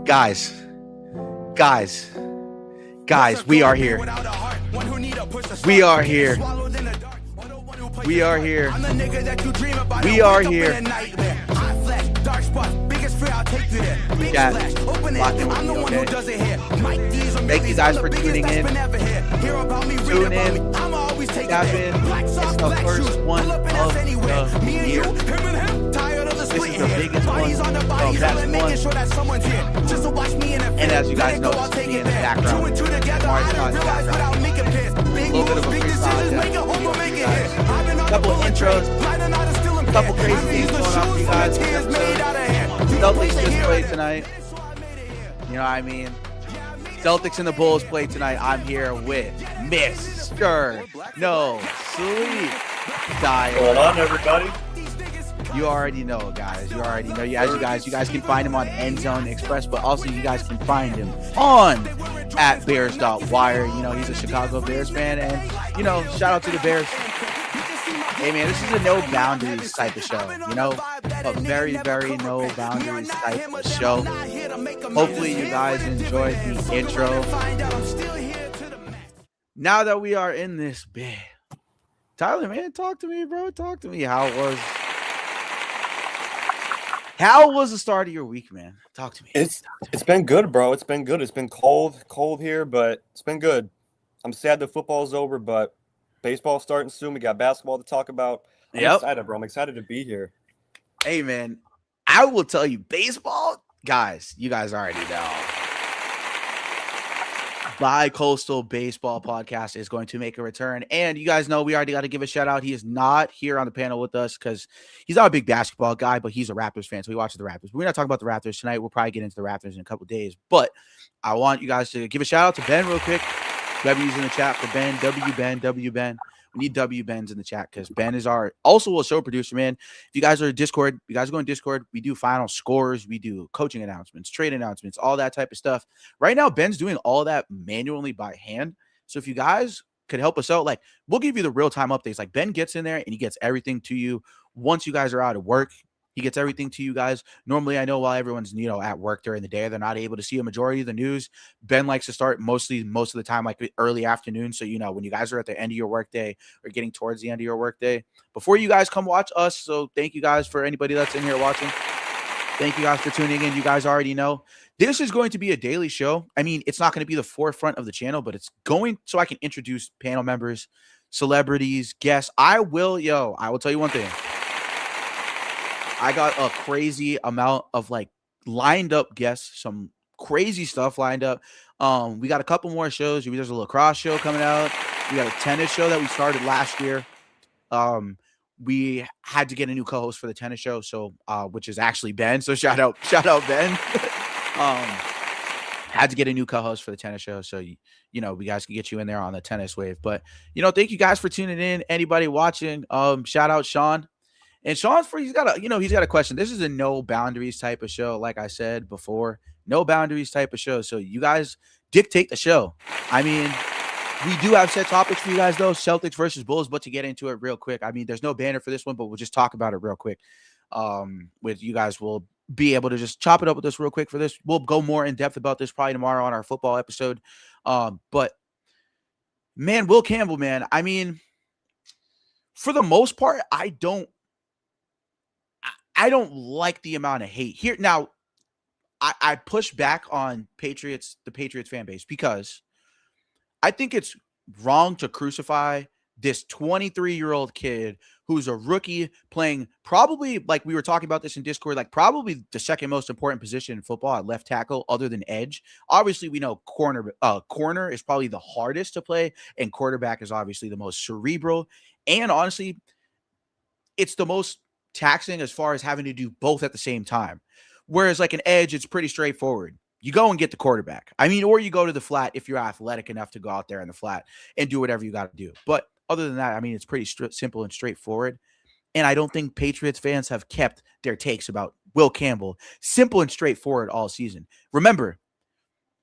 Guys, guys, guys, we are here. We are here. We are here. We are here. Yeah, lock in with me, okay? Thank you guys for tuning in. Tune in. Tap in. It's the first one of the year. This is the biggest one. So that's one. And as you guys know, it's me in the background. Emari's not in the background. A little bit of a freestyle jam. Couple of intros. Couple crazy things going on for you guys. Celtics just played tonight. You know what I mean? Celtics and the Bulls play tonight. I'm here with Mr. No Sleep Diet. Hold on, everybody. You already know, guys. You already know. As you guys can find him on End Zone Express, but also you guys can find him on at Bears.wire. You know, he's a Chicago Bears fan, and you know, shout out to the Bears. Hey man, this is a no boundaries type of show. You know, a very, very no boundaries type of show. Hopefully, you guys enjoyed the intro. Now that we are in this bed, Tyler, man, talk to me, bro. Talk to me. How was the start of your week, man? Talk to me. It's been good, bro. It's been good. It's been cold here, but it's been good. I'm sad the football's over, but baseball's starting soon. We got basketball to talk about. I'm excited, bro. I'm excited to be here. Hey, man, I will tell you, baseball, guys, you guys already know. Bi-Coastal Baseball Podcast is going to make a return. And you guys know we already got to give a shout out. He is not here on the panel with us because he's not a big basketball guy, but he's a Raptors fan. So he watches the Raptors. But we're not talking about the Raptors tonight. We'll probably get into the Raptors in a couple days. But I want you guys to give a shout out to Ben real quick. W's in the chat for Ben. W Ben. We need W Ben's in the chat because Ben is also a show producer, man. If you guys are Discord, you guys go in Discord, we do final scores, we do coaching announcements, trade announcements, all that type of stuff. Right now, Ben's doing all that manually by hand. So if you guys could help us out, like we'll give you the real-time updates. Like Ben gets in there and he gets everything to you once you guys are out of work. He gets everything to you guys. Normally, I know while everyone's, you know, at work during the day, they're not able to see a majority of the news. Ben likes to start most of the time, like early afternoon. So, you know, when you guys are at the end of your workday or getting towards the end of your workday, before you guys come watch us. So thank you guys for anybody that's in here watching. Thank you guys for tuning in. You guys already know this is going to be a daily show. I mean, it's not going to be the forefront of the channel, but it's going so I can introduce panel members, celebrities, guests. I will tell you one thing. I got a crazy amount of like lined up guests, some crazy stuff lined up. We got a couple more shows. There's a lacrosse show coming out. We got a tennis show that we started last year. We had to get a new co-host for the tennis show, so which is actually Ben. So shout out Ben. Had to get a new co-host for the tennis show, so you know we guys can get you in there on the tennis wave. But you know, thank you guys for tuning in. Anybody watching, shout out Sean. And Sean's he's got a question. This is a no boundaries type of show. Like I said before, no boundaries type of show. So you guys dictate the show. I mean, we do have set topics for you guys though. Celtics versus Bulls, but to get into it real quick. I mean, there's no banner for this one, but we'll just talk about it real quick. With you guys will be able to just chop it up with us real quick for this. We'll go more in depth about this probably tomorrow on our football episode. But man, Will Campbell, man. I mean, for the most part, I don't like the amount of hate here. Now, I push back on the Patriots fan base because I think it's wrong to crucify this 23-year-old kid who's a rookie playing probably, like we were talking about this in Discord, like probably the second most important position in football at left tackle other than edge. Obviously, we know corner is probably the hardest to play, and quarterback is obviously the most cerebral. And honestly, it's the most taxing as far as having to do both at the same time. Whereas like an edge, it's pretty straightforward. You go and get the quarterback. I mean, or you go to the flat if you're athletic enough to go out there in the flat and do whatever you got to do. But other than that, I mean, it's pretty simple and straightforward. And I don't think Patriots fans have kept their takes about Will Campbell simple and straightforward all season. Remember,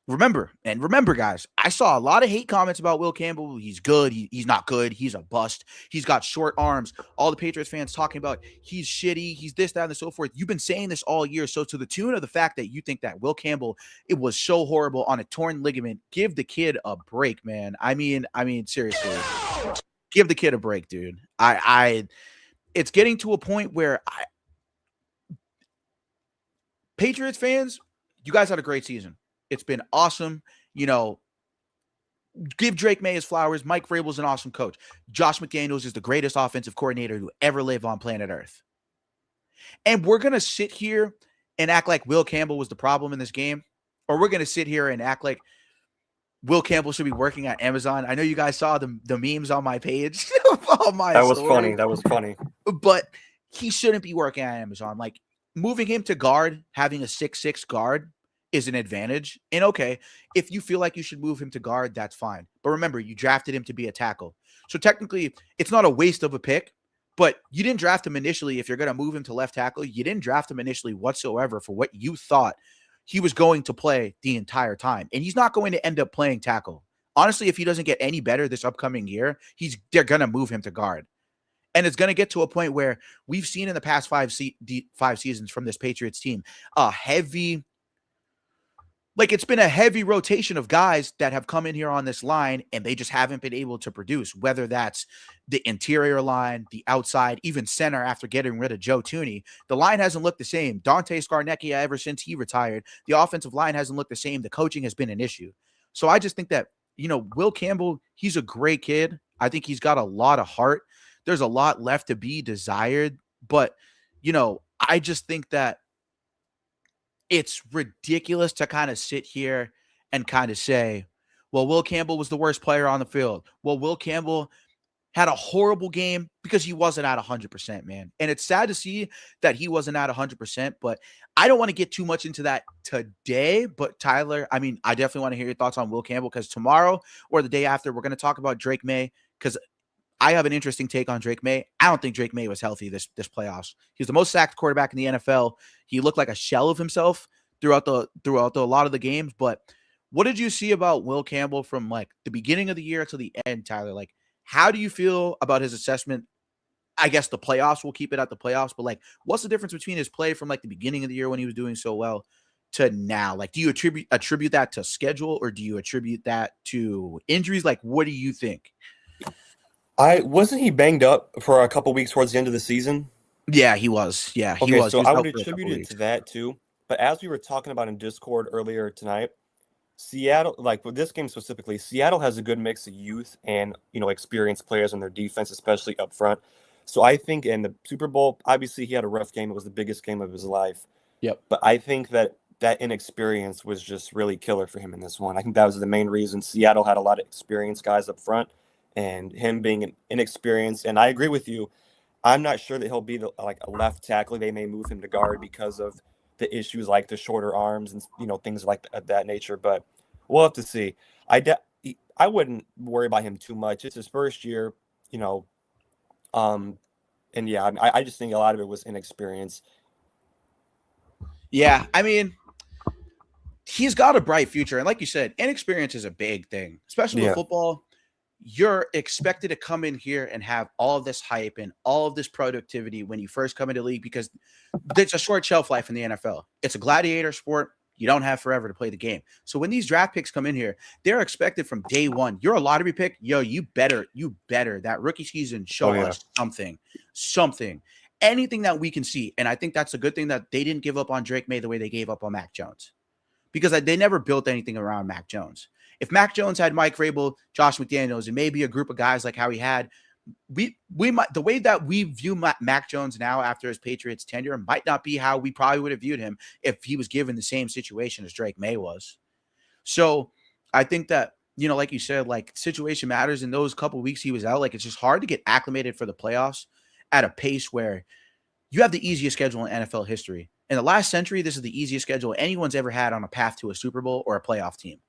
remember, guys, I saw a lot of hate comments about Will Campbell. He's good. He's not good. He's a bust. He's got short arms. All the Patriots fans talking about he's shitty. He's this, that, and so forth. You've been saying this all year. So to the tune of the fact that you think that Will Campbell, it was so horrible on a torn ligament, give the kid a break, man. I mean, seriously, give the kid a break, dude. It's getting to a point where Patriots fans, you guys had a great season. It's been awesome. Give Drake May his flowers. Mike Vrabel's an awesome coach. Josh McDaniels is the greatest offensive coordinator to ever live on planet Earth. And we're going to sit here and act like Will Campbell was the problem in this game, or we're going to sit here and act like Will Campbell should be working at Amazon. I know you guys saw the memes on my page. That was funny. But he shouldn't be working at Amazon. Like, moving him to guard, having a 6'6" guard is an advantage. And okay, if you feel like you should move him to guard, that's fine. But remember, you drafted him to be a tackle. So technically, it's not a waste of a pick, but you didn't draft him initially. If you're going to move him to left tackle, you didn't draft him initially whatsoever for what you thought he was going to play the entire time. And he's not going to end up playing tackle. Honestly, if he doesn't get any better this upcoming year, they're going to move him to guard. And it's going to get to a point where we've seen in the past five seasons from this Patriots team, it's been a heavy rotation of guys that have come in here on this line, and they just haven't been able to produce, whether that's the interior line, the outside, even center after getting rid of Joe Thuney. The line hasn't looked the same. Dante Scarnecchia, ever since he retired, the offensive line hasn't looked the same. The coaching has been an issue. So I just think that, Will Campbell, he's a great kid. I think he's got a lot of heart. There's a lot left to be desired, but, I just think that it's ridiculous to kind of sit here and kind of say, well, Will Campbell was the worst player on the field. Well, Will Campbell had a horrible game because he wasn't at 100%, man. And it's sad to see that he wasn't at 100%, but I don't want to get too much into that today. But Tyler, I definitely want to hear your thoughts on Will Campbell, because tomorrow or the day after, we're going to talk about Drake May, because I have an interesting take on Drake May. I don't think Drake May was healthy this playoffs. He was the most sacked quarterback in the NFL. He looked like a shell of himself throughout a lot of the games. But what did you see about Will Campbell from like the beginning of the year to the end, Tyler? Like, how do you feel about his assessment? I guess the playoffs, we'll keep it at the playoffs, but like, what's the difference between his play from like the beginning of the year when he was doing so well to now? Like, do you attribute that to schedule, or do you attribute that to injuries? Like, what do you think? Wasn't he banged up for a couple weeks towards the end of the season? Yeah, he was. Yeah, he was. So I would attribute it to that too. But as we were talking about in Discord earlier tonight, Seattle, like with this game specifically, Seattle has a good mix of youth and, experienced players on their defense, especially up front. So I think in the Super Bowl, obviously he had a rough game. It was the biggest game of his life. Yep. But I think that inexperience was just really killer for him in this one. I think that was the main reason. Seattle had a lot of experienced guys up front, and him being inexperienced. And I agree with you. I'm not sure that he'll be a left tackle. They may move him to guard because of the issues like the shorter arms and things like that nature. But we'll have to see. I wouldn't worry about him too much. It's his first year, and yeah, I just think a lot of it was inexperience. Yeah, he's got a bright future, and like you said, inexperience is a big thing, especially with football. You're expected to come in here and have all of this hype and all of this productivity when you first come into the league, because there's a short shelf life in the NFL. It's a gladiator sport. You don't have forever to play the game. So when these draft picks come in here, they're expected from day one. You're a lottery pick. Yo, you better that rookie season show us something, anything that we can see. And I think that's a good thing that they didn't give up on Drake May the way they gave up on Mac Jones, because they never built anything around Mac Jones. If Mac Jones had Mike Vrabel, Josh McDaniels, and maybe a group of guys like how he had, we might, the way that we view Mac Jones now after his Patriots tenure might not be how we probably would have viewed him if he was given the same situation as Drake May was. So I think that, like you said, like, situation matters. In those couple of weeks he was out, like, it's just hard to get acclimated for the playoffs at a pace where you have the easiest schedule in NFL history. In the last century, this is the easiest schedule anyone's ever had on a path to a Super Bowl or a playoff team.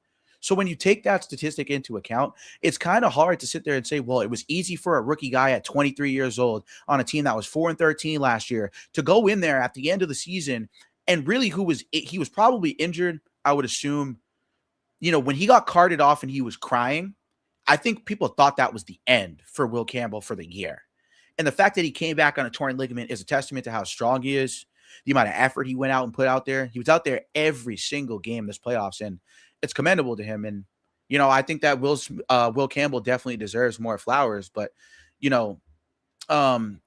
So when you take that statistic into account, it's kind of hard to sit there and say, well, it was easy for a rookie guy at 23 years old on a team that was 4-13 last year to go in there at the end of the season, and really he was probably injured, I would assume, when he got carted off and he was crying, I think people thought that was the end for Will Campbell for the year. And the fact that he came back on a torn ligament is a testament to how strong he is, the amount of effort he went out and put out there. He was out there every single game this playoffs, and it's commendable to him. And, I think that Will Campbell definitely deserves more flowers. But, the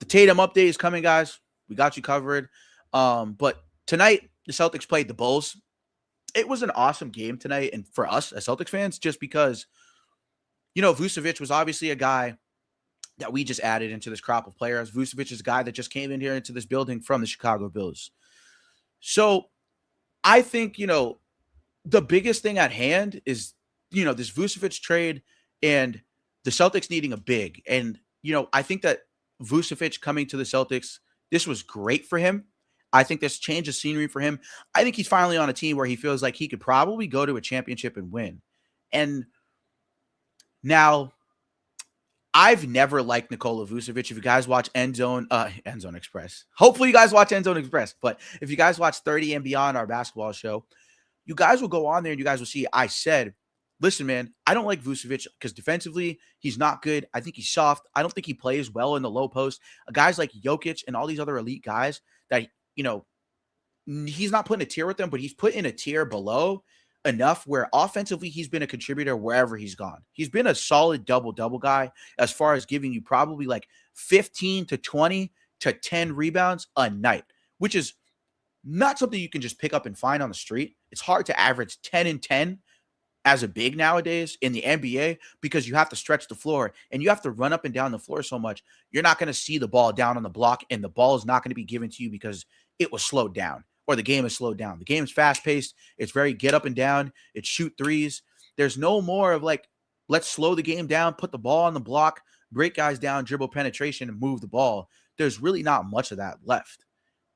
Tatum update is coming, guys. We got you covered. But tonight, the Celtics played the Bulls. It was an awesome game tonight, and for us as Celtics fans, just because, Vucevic was obviously a guy that we just added into this crop of players. Vucevic is a guy that just came in here into this building from the Chicago Bulls. So I think, the biggest thing at hand is, this Vucevic trade and the Celtics needing a big. And, I think that Vucevic coming to the Celtics, this was great for him. I think this changed the scenery for him. I think he's finally on a team where he feels like he could probably go to a championship and win. And now, I've never liked Nikola Vucevic. If you guys watch End Zone Express, hopefully you guys watch End Zone Express. But if you guys watch 30 and Beyond, our basketball show, you guys will go on there and you guys will see I said, listen, man, I don't like Vucevic because defensively, he's not good. I think he's soft. I don't think he plays well in the low post. Guys like Jokic and all these other elite guys that, he's not putting a tier with them, but he's put in a tier below enough where offensively he's been a contributor wherever he's gone. He's been a solid double-double guy as far as giving you probably like 15 to 20 to 10 rebounds a night, which is not something you can just pick up and find on the street. It's hard to average 10 and 10 as a big nowadays in the NBA because you have to stretch the floor and you have to run up and down the floor so much. You're not going to see the ball down on the block, and the ball is not going to be given to you because it was slowed down or the game is slowed down. The game is fast paced. It's very get up and down. It's shoot threes. There's no more of like, let's slow the game down, put the ball on the block, break guys down, dribble penetration, and move the ball. There's really not much of that left.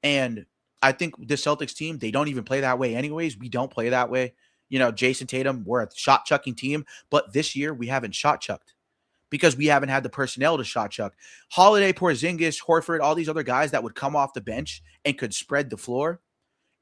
And I think the Celtics team, they don't even play that way anyways. We don't play that way. Jayson Tatum, we're a shot chucking team, but this year we haven't shot chucked because we haven't had the personnel to shot chuck. Holiday, Porzingis, Horford, all these other guys that would come off the bench and could spread the floor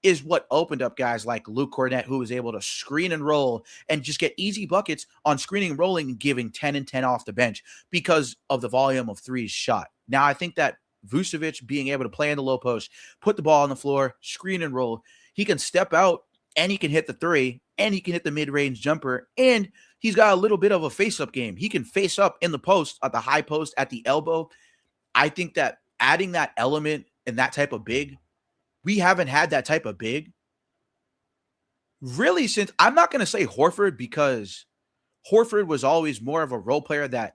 is what opened up guys like Luke Cornett, who was able to screen and roll and just get easy buckets on screening and rolling and giving 10 and 10 off the bench because of the volume of threes shot. Now, I think that Vucevic being able to play in the low post, put the ball on the floor, screen and roll, he can step out and he can hit the three and he can hit the mid-range jumper, and he's got a little bit of a face-up game. He can face up in the post, at the high post, at the elbow. I think that adding that element and that type of big, we haven't had that type of big really since, I'm not going to say Horford because Horford was always more of a role player that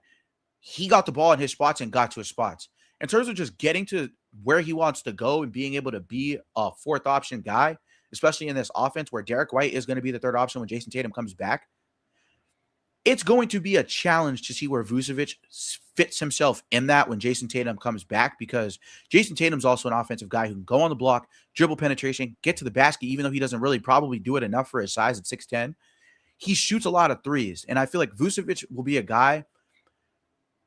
he got the ball in his spots and got to his spots. In terms of just getting to where he wants to go and being able to be a fourth option guy, especially in this offense where Derek White is going to be the third option when Jayson Tatum comes back, it's going to be a challenge to see where Vucevic fits himself in that when Jayson Tatum comes back, because Jayson Tatum's also an offensive guy who can go on the block, dribble penetration, get to the basket, even though he doesn't really probably do it enough for his size at 6'10". He shoots a lot of threes, and I feel like Vucevic will be a guy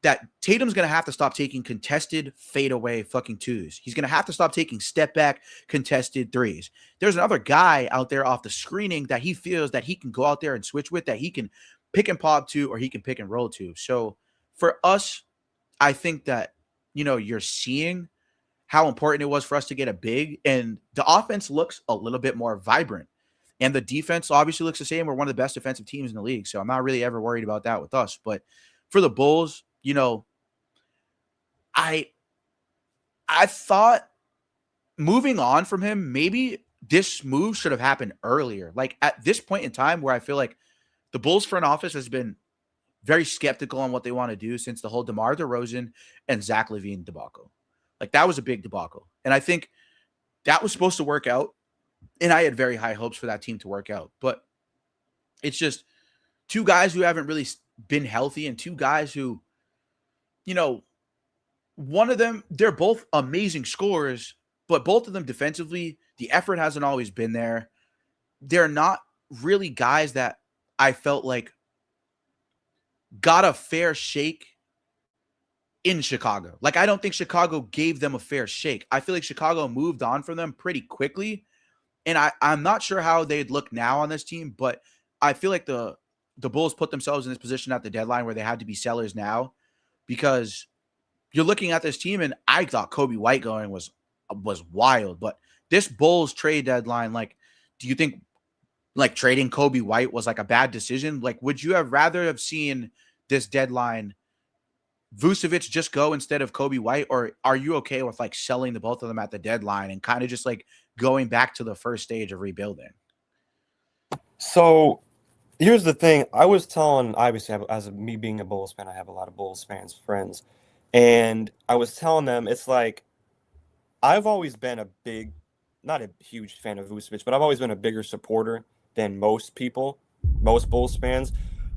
that Tatum's going to have to stop taking contested fadeaway fucking twos. He's going to have to stop taking step back contested threes. There's another guy out there off the screening that he feels that he can go out there and switch with, that he can pick and pop to, or he can pick and roll to. So for us, I think that, you're seeing how important it was for us to get a big, and the offense looks a little bit more vibrant. And the defense obviously looks the same. We're one of the best defensive teams in the league. So I'm not really ever worried about that with us. But for the Bulls, I thought moving on from him, maybe this move should have happened earlier. Like at this point in time where I feel like the Bulls front office has been very skeptical on what they want to do since the whole DeMar DeRozan and Zach LaVine debacle. Like that was a big debacle. And I think that was supposed to work out. And I had very high hopes for that team to work out. But it's just two guys who haven't really been healthy, and two guys who, one of them, they're both amazing scorers, but both of them defensively, the effort hasn't always been there. They're not really guys that I felt like got a fair shake in Chicago. Like, I don't think Chicago gave them a fair shake. I feel like Chicago moved on from them pretty quickly. And I'm not sure how they'd look now on this team, but I feel like the Bulls put themselves in this position at the deadline where they had to be sellers now, because you're looking at this team, and I thought Kobe White going was wild, but this Bulls trade deadline, like, do you think like trading Kobe White was like a bad decision? Like, would you have rather have seen this deadline Vucevic just go instead of Kobe White, or are you okay with like selling the both of them at the deadline and kind of just like going back to the first stage of rebuilding? So here's the thing. I was telling, obviously, as me being a Bulls fan, I have a lot of Bulls fans, friends, and I was telling them it's like I've always been not a huge fan of Vucevic, but I've always been a bigger supporter than most people, most Bulls fans.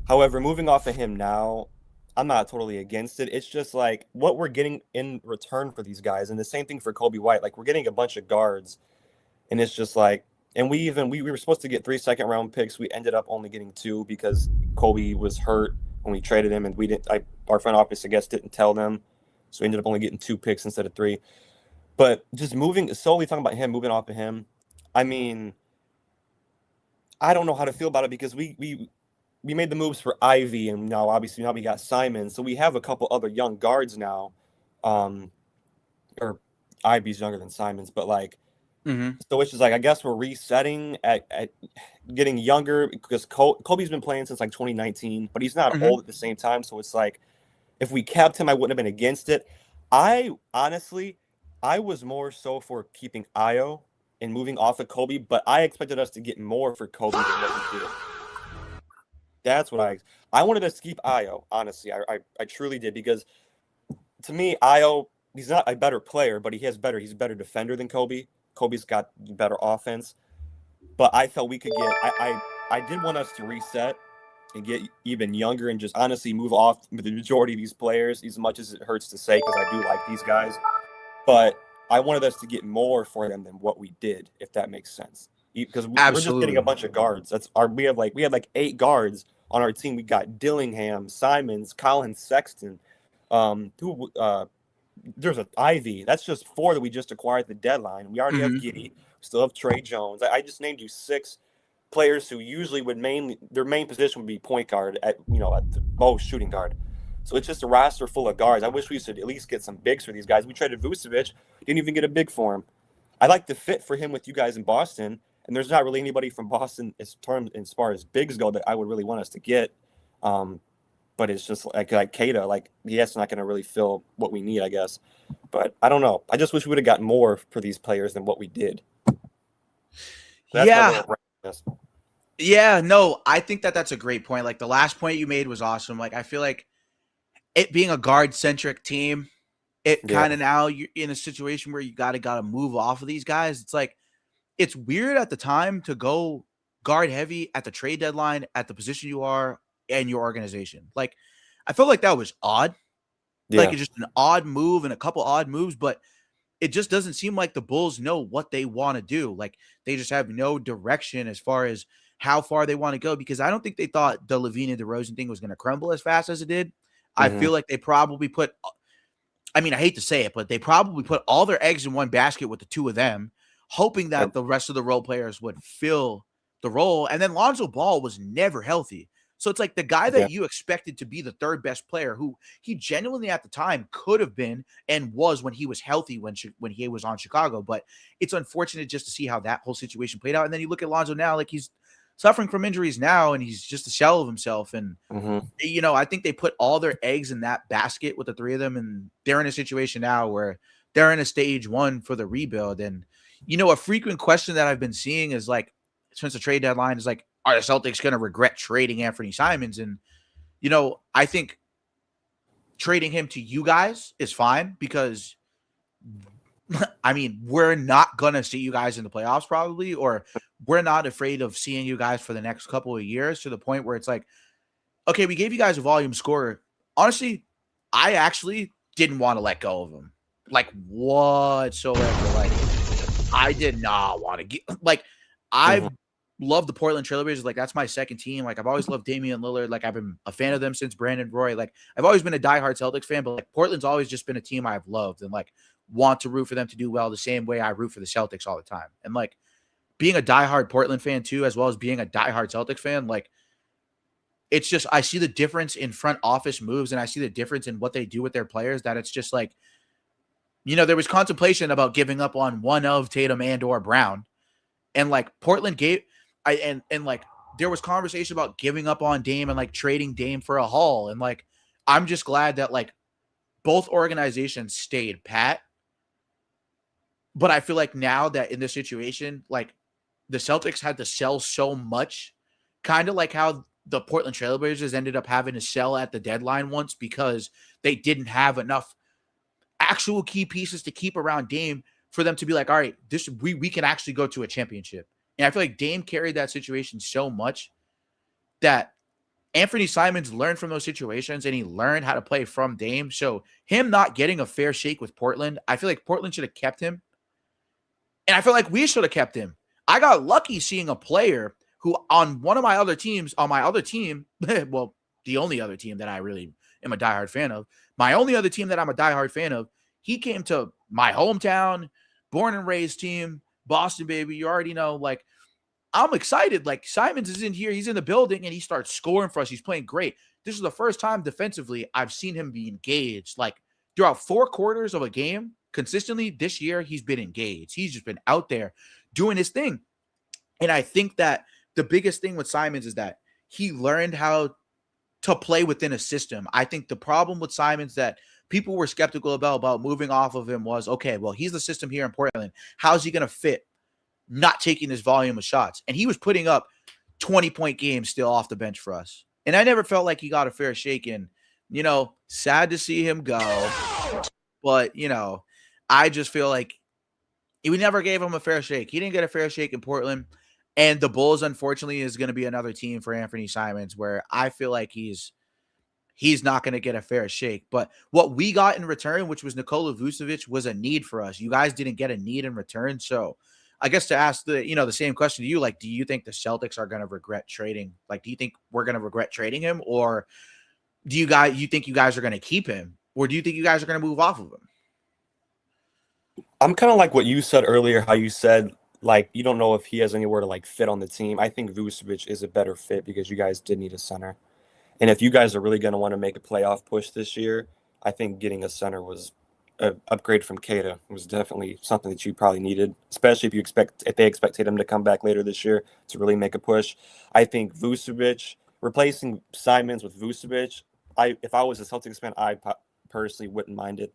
However, moving off of him now, I'm not totally against it. It's just like what we're getting in return for these guys, and the same thing for Kobe White. Like, we're getting a bunch of guards, and it's just like, and we were supposed to get 3 second-round picks. We ended up only getting 2 because Kobe was hurt when we traded him, and we didn't. Our front office, I guess, didn't tell them, so we ended up only getting 2 picks instead of 3. But just solely talking about him, moving off of him, I mean, I don't know how to feel about it because we made the moves for Ivy, and now we got Simon, so we have a couple other young guards now, or Ivy's younger than Simon's, but like, so it's just like I guess we're resetting at getting younger because Kobe's been playing since like 2019, but he's not old at the same time, so it's like if we kept him, I wouldn't have been against it. I was more so for keeping Io and moving off of Kobe, but I expected us to get more for Kobe than what we did. That's what I wanted us to keep Io, honestly. I truly did, because to me, Io, he's not a better player, but he's a better defender than Kobe. Kobe's got better offense. But I felt we could get I did want us to reset and get even younger and just honestly move off with the majority of these players, as much as it hurts to say, because I do like these guys. But I wanted us to get more for them than what we did, if that makes sense. Because we're just getting a bunch of guards. We had like 8 guards on our team. We got Dillingham, Simons, Colin Sexton. There's an Ivy. That's just 4 that we just acquired at the deadline. We already have Giddey. We still have Trey Jones. I just named you 6 players who usually their main position would be point guard at the most shooting guard. So it's just a roster full of guards. I wish we should at least get some bigs for these guys. We traded Vucevic, didn't even get a big for him. I like the fit for him with you guys in Boston, and there's not really anybody from Boston as far as bigs go that I would really want us to get. But it's just like Keita, like he's not going to really fill what we need, I guess. But I don't know. I just wish we would have gotten more for these players than what we did. So yeah, no, I think that's a great point. Like the last point you made was awesome. Like I feel like it being a guard-centric team, kind of now you're in a situation where you gotta move off of these guys. It's like it's weird at the time to go guard heavy at the trade deadline at the position you are and your organization. Like I felt like that was odd. Like it's just an odd move and a couple odd moves, but it just doesn't seem like the Bulls know what they want to do. Like they just have no direction as far as how far they want to go, because I don't think they thought the Levine and DeRozan thing was going to crumble as fast as it did. I feel like they probably I hate to say it, but they probably put all their eggs in one basket with the 2 of them, hoping that the rest of the role players would fill the role. And then Lonzo Ball was never healthy. So it's like the guy that you expected to be the 3rd best player, who he genuinely at the time could have been and was when he was healthy, when he was on Chicago. But it's unfortunate just to see how that whole situation played out. And then you look at Lonzo now, like he's suffering from injuries now, and he's just a shell of himself. And, I think they put all their eggs in that basket with the 3 of them, and they're in a situation now where they're in a stage 1 for the rebuild. And, a frequent question that I've been seeing is like, since the trade deadline is like, are the Celtics going to regret trading Anthony Simons? And, I think trading him to you guys is fine, because we're not going to see you guys in the playoffs probably, or we're not afraid of seeing you guys for the next couple of years, to the point where it's like, okay, we gave you guys a volume scorer. Honestly, I actually didn't want to let go of him, like whatsoever. Like I did not want to get, like I've loved the Portland Trailblazers. Like that's my second team. Like I've always loved Damian Lillard. Like I've been a fan of them since Brandon Roy. Like I've always been a diehard Celtics fan, but like Portland's always just been a team I've loved and like want to root for them to do well the same way I root for the Celtics all the time. And like being a diehard Portland fan too, as well as being a diehard Celtics fan, like it's just I see the difference in front office moves and I see the difference in what they do with their players that it's just like, there was contemplation about giving up on one of Tatum and or Brown. And like Portland gave and like there was conversation about giving up on Dame and like trading Dame for a haul. And like I'm just glad that like both organizations stayed pat. But I feel like now that in this situation, like the Celtics had to sell so much, kind of like how the Portland Trailblazers ended up having to sell at the deadline once because they didn't have enough actual key pieces to keep around Dame for them to be like, all right, we can actually go to a championship. And I feel like Dame carried that situation so much that Anthony Simons learned from those situations and he learned how to play from Dame. So him not getting a fair shake with Portland, I feel like Portland should have kept him. And I feel like we should have kept him. I got lucky seeing a player who on one of my other teams, on my other team, well, the only other team that I really am a diehard fan of, my only other team that I'm a diehard fan of, he came to my hometown, born and raised team, Boston, baby. You already know, like, I'm excited. Like, Simons is in here. He's in the building, and he starts scoring for us. He's playing great. This is the first time defensively I've seen him be engaged. Like, throughout 4 quarters of a game, consistently this year, he's been engaged. He's just been out there doing his thing. And I think that the biggest thing with Simons is that he learned how to play within a system. I think the problem with Simons that people were skeptical about moving off of him was, okay, well, he's the system here in Portland. How's he going to fit not taking this volume of shots? And he was putting up 20-point games still off the bench for us. And I never felt like he got a fair shake. And, sad to see him go. But, I just feel like we never gave him a fair shake. He didn't get a fair shake in Portland. And the Bulls, unfortunately, is going to be another team for Anthony Simons where I feel like he's not going to get a fair shake. But what we got in return, which was Nikola Vucevic, was a need for us. You guys didn't get a need in return. So I guess to ask the same question to you, like, do you think the Celtics are going to regret trading? Like, do you think we're going to regret trading him? Or do you think you guys are going to keep him? Or do you think you guys are going to move off of him? I'm kind of like what you said earlier, how you said, like, you don't know if he has anywhere to, like, fit on the team. I think Vucevic is a better fit because you guys did need a center. And if you guys are really going to want to make a playoff push this year, I think getting a center was an upgrade from Kata. It was definitely something that you probably needed, especially if they expected him to come back later this year to really make a push. I think Vucevic, replacing Simons with Vucevic, if I was a Celtics fan, I personally wouldn't mind it.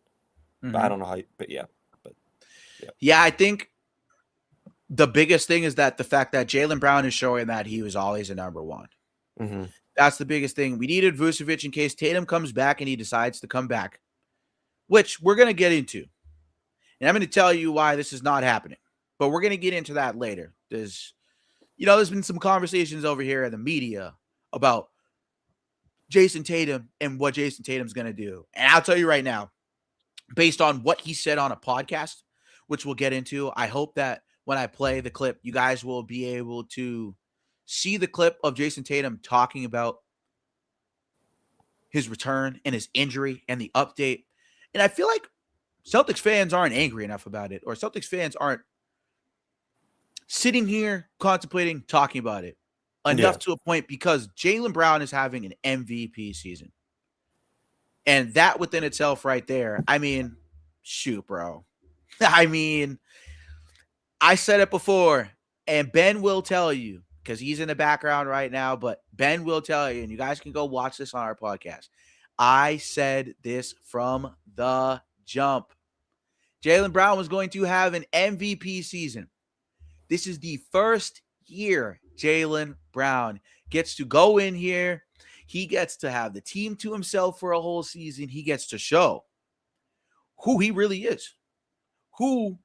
Mm-hmm. But I don't know how, yeah. Yeah, I think the biggest thing is that the fact that Jaylen Brown is showing that he was always a number one. Mm-hmm. That's the biggest thing. We needed Vucevic in case Tatum comes back and he decides to come back, which we're going to get into. And I'm going to tell you why this is not happening, but we're going to get into that later. There's been some conversations over here in the media about Jayson Tatum and what Jayson Tatum's going to do. And I'll tell you right now, based on what he said on a podcast, which we'll get into, I hope that when I play the clip, you guys will be able to see the clip of Jayson Tatum talking about his return and his injury and the update. And I feel like Celtics fans aren't angry enough about it, or Celtics fans aren't sitting here contemplating talking about it enough to a point, because Jaylen Brown is having an MVP season. And that within itself right there, I mean, shoot, bro. I mean, I said it before, and Ben will tell you, because he's in the background right now, but Ben will tell you, and you guys can go watch this on our podcast. I said this from the jump. Jaylen Brown was going to have an MVP season. This is the first year Jaylen Brown gets to go in here. He gets to have the team to himself for a whole season. He gets to show who he really is, who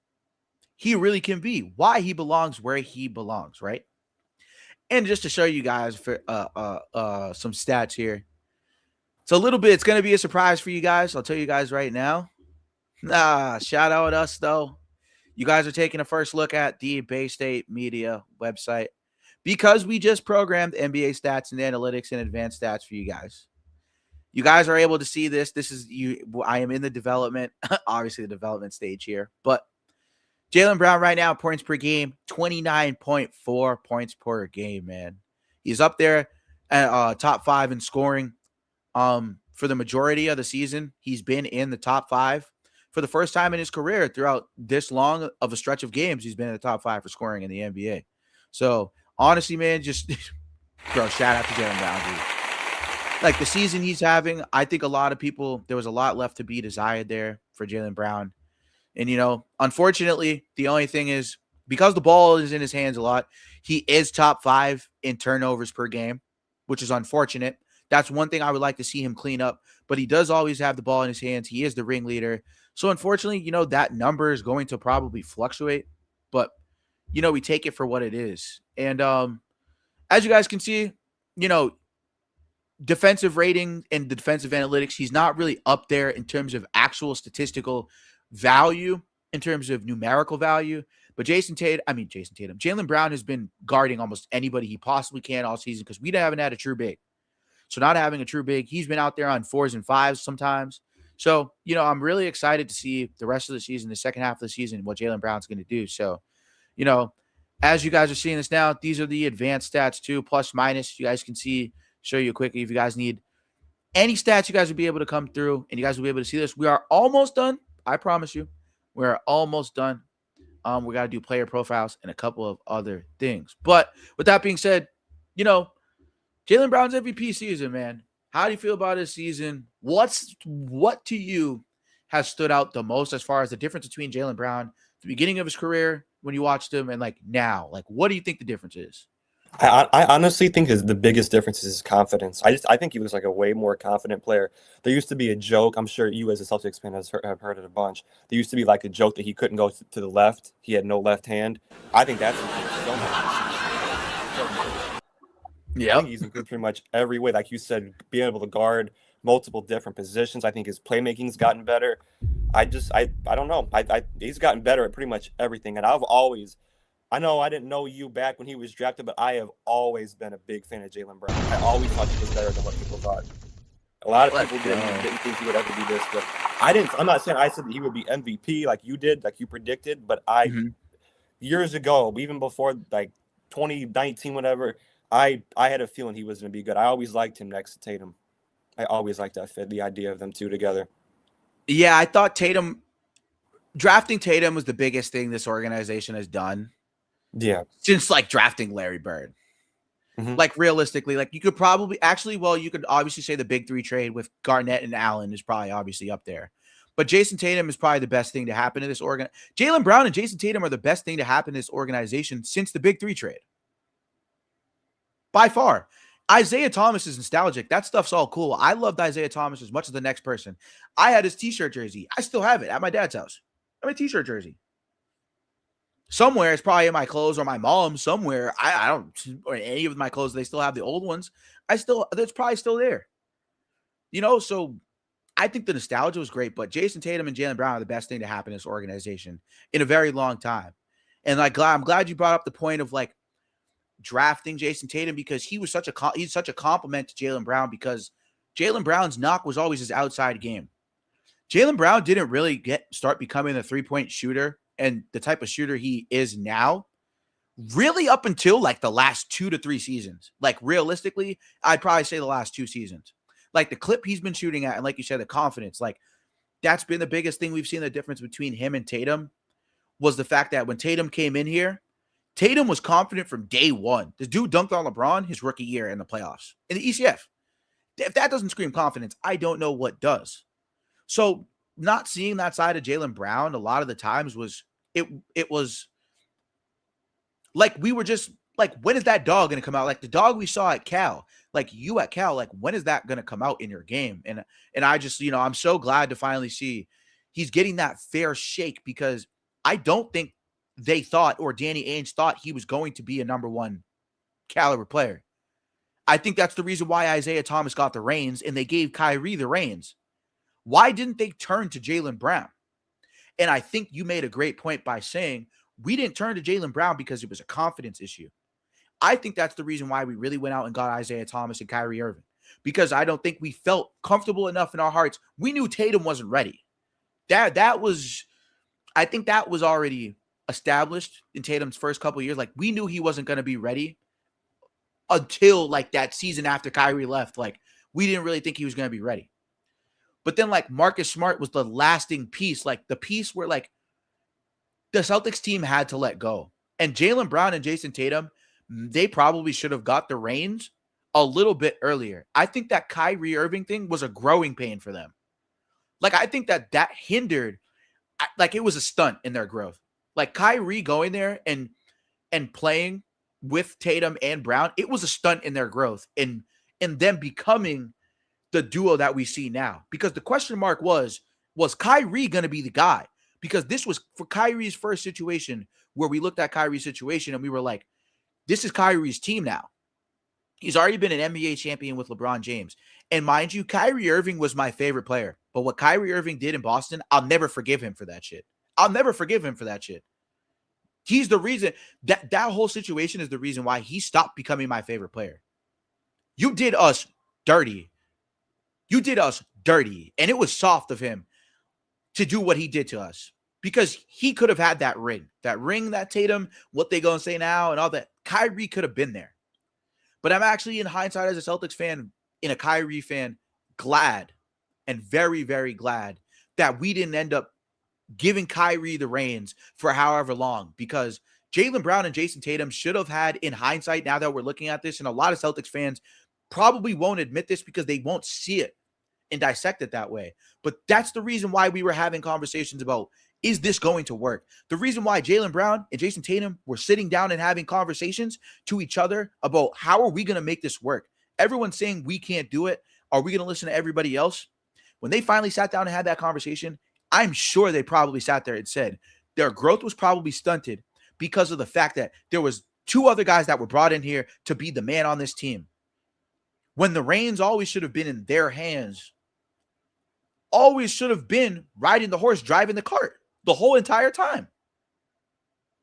he really can be, why he belongs where he belongs, right? And just to show you guys for some stats here. So a little bit, it's going to be a surprise for you guys. I'll tell you guys right now. Shout out us, though. You guys are taking a first look at the Bay State Media website because we just programmed NBA stats and analytics and advanced stats for you guys. You guys are able to see this. This is you. I am in the development, obviously the development stage here, but Jaylen Brown right now, points per game, 29.4 points per game, man. He's up there at top 5 in scoring. For the majority of the season, he's been in the top 5. For the first time in his career throughout this long of a stretch of games, he's been in the top 5 for scoring in the NBA. So, honestly, man, just bro, shout out to Jaylen Brown, dude. Like the season he's having, I think a lot of people, there was a lot left to be desired there for Jaylen Brown. And, unfortunately, the only thing is because the ball is in his hands a lot, he is top 5 in turnovers per game, which is unfortunate. That's one thing I would like to see him clean up, but he does always have the ball in his hands. He is the ringleader. So unfortunately, that number is going to probably fluctuate, but we take it for what it is. And as you guys can see, defensive rating and the defensive analytics, he's not really up there in terms of actual statistical value, in terms of numerical value. But Jaylen Brown has been guarding almost anybody he possibly can all season because we haven't had a true big. So not having a true big, he's been out there on 4s and 5s sometimes. So, I'm really excited to see the rest of the season, the second half of the season, what Jaylen Brown's going to do. So, as you guys are seeing this now, these are the advanced stats too, plus minus. You guys can show you quickly if you guys need any stats, you guys will be able to come through and you guys will be able to see this. We are almost done. I promise you. We're almost done. We got to do player profiles and a couple of other things. But with that being said, Jaylen Brown's MVP season, man. How do you feel about his season? What to you has stood out the most as far as the difference between Jaylen Brown, the beginning of his career when you watched him, and like now? Like, what do you think the difference is? I honestly think the biggest difference is his confidence. I think he was like a way more confident player. There used to be a joke. I'm sure you as a Celtics fan have heard it a bunch. There used to be like a joke that he couldn't go to the left. He had no left hand. I think that's so much. Yeah, I think he's improved pretty much every way. Like you said, being able to guard multiple different positions. I think his playmaking's gotten better. I don't know. He's gotten better at pretty much everything. And I know I didn't know you back when he was drafted, but I have always been a big fan of Jaylen Brown. I always thought he was better than what people thought. A lot of people didn't think he would ever do this, but I didn't. I'm not saying I said that he would be MVP like you did, like you predicted, but years ago, even before like 2019, whatever, I had a feeling he was going to be good. I always liked him next to Tatum. I always liked that fit, the idea of them two together. Yeah, I thought drafting Tatum was the biggest thing this organization has done. Yeah. Since like drafting Larry Bird. Like realistically, like you could obviously say the big 3 trade with Garnett and Allen is probably obviously up there. But Jayson Tatum is probably the best thing to happen to this Jaylen Brown and Jayson Tatum are the best thing to happen to this organization since the big 3 trade. By far. Isaiah Thomas is nostalgic. That stuff's all cool. I loved Isaiah Thomas as much as the next person. I had his t-shirt jersey. I still have it at my dad's house. I have a t-shirt jersey. Somewhere it's probably in my clothes or my mom's somewhere. I don't, or any of my clothes, they still have the old ones. It's probably still there. So I think the nostalgia was great, but Jayson Tatum and Jaylen Brown are the best thing to happen in this organization in a very long time. And I'm glad you brought up the point of like drafting Jayson Tatum because he's such a compliment to Jaylen Brown because Jaylen Brown's knock was always his outside game. Jaylen Brown didn't really start becoming a 3-point shooter and the type of shooter he is now, really up until like the last 2 to 3 seasons. Like realistically, I'd probably say the last 2 seasons. Like the clip he's been shooting at, and like you said, the confidence, like that's been the biggest thing we've seen the difference between him and Tatum was the fact that when Tatum came in here, Tatum was confident from day one. The dude dunked on LeBron his rookie year in the playoffs, in the ECF. If that doesn't scream confidence, I don't know what does. So not seeing that side of Jaylen Brown a lot of the times was like we were just like, when is that dog going to come out? Like the dog we saw at Cal, like you at Cal, like when is that going to come out in your game? And I just, I'm so glad to finally see he's getting that fair shake because I don't think they thought or Danny Ainge thought he was going to be a number 1 caliber player. I think that's the reason why Isaiah Thomas got the reins and they gave Kyrie the reins. Why didn't they turn to Jaylen Brown? And I think you made a great point by saying we didn't turn to Jaylen Brown because it was a confidence issue. I think that's the reason why we really went out and got Isaiah Thomas and Kyrie Irving because I don't think we felt comfortable enough in our hearts. We knew Tatum wasn't ready. I think that was already established in Tatum's first couple years, like we knew he wasn't going to be ready until like that season after Kyrie left. Like we didn't really think he was going to be ready. But then like Marcus Smart was the lasting piece, like the piece where like the Celtics team had to let go. And Jaylen Brown and Jayson Tatum, they probably should have got the reins a little bit earlier. I think that Kyrie Irving thing was a growing pain for them. Like I think that hindered, like it was a stunt in their growth. Like Kyrie going there and playing with Tatum and Brown, it was a stunt in their growth and them becoming the duo that we see now. Because the question mark was Kyrie going to be the guy? Because this was for Kyrie's first situation where we looked at Kyrie's situation and we were like, this is Kyrie's team now. He's already been an NBA champion with LeBron James. And mind you, Kyrie Irving was my favorite player. But what Kyrie Irving did in Boston, I'll never forgive him for that shit. I'll never forgive him for that shit. He's the reason that whole situation is the reason why he stopped becoming my favorite player. You did us dirty. You did us dirty. And it was soft of him to do what he did to us because he could have had that ring that Tatum, what they going to say now and all that. Kyrie could have been there. But I'm actually in hindsight as a Celtics fan, in a Kyrie fan, glad and very, very glad that we didn't end up giving Kyrie the reins for however long, because Jaylen Brown and Jayson Tatum should have had, in hindsight, now that we're looking at this, and a lot of Celtics fans probably won't admit this because they won't see it and dissect it that way. But that's the reason why we were having conversations about, is this going to work? The reason why Jaylen Brown and Jayson Tatum were sitting down and having conversations to each other about how are we going to make this work? Everyone's saying we can't do it. Are we going to listen to everybody else? When they finally sat down and had that conversation, I'm sure they probably sat there and said their growth was probably stunted because of the fact that there was two other guys that were brought in here to be the man on this team. When the reins always should have been in their hands, always should have been riding the horse, driving the cart the whole entire time.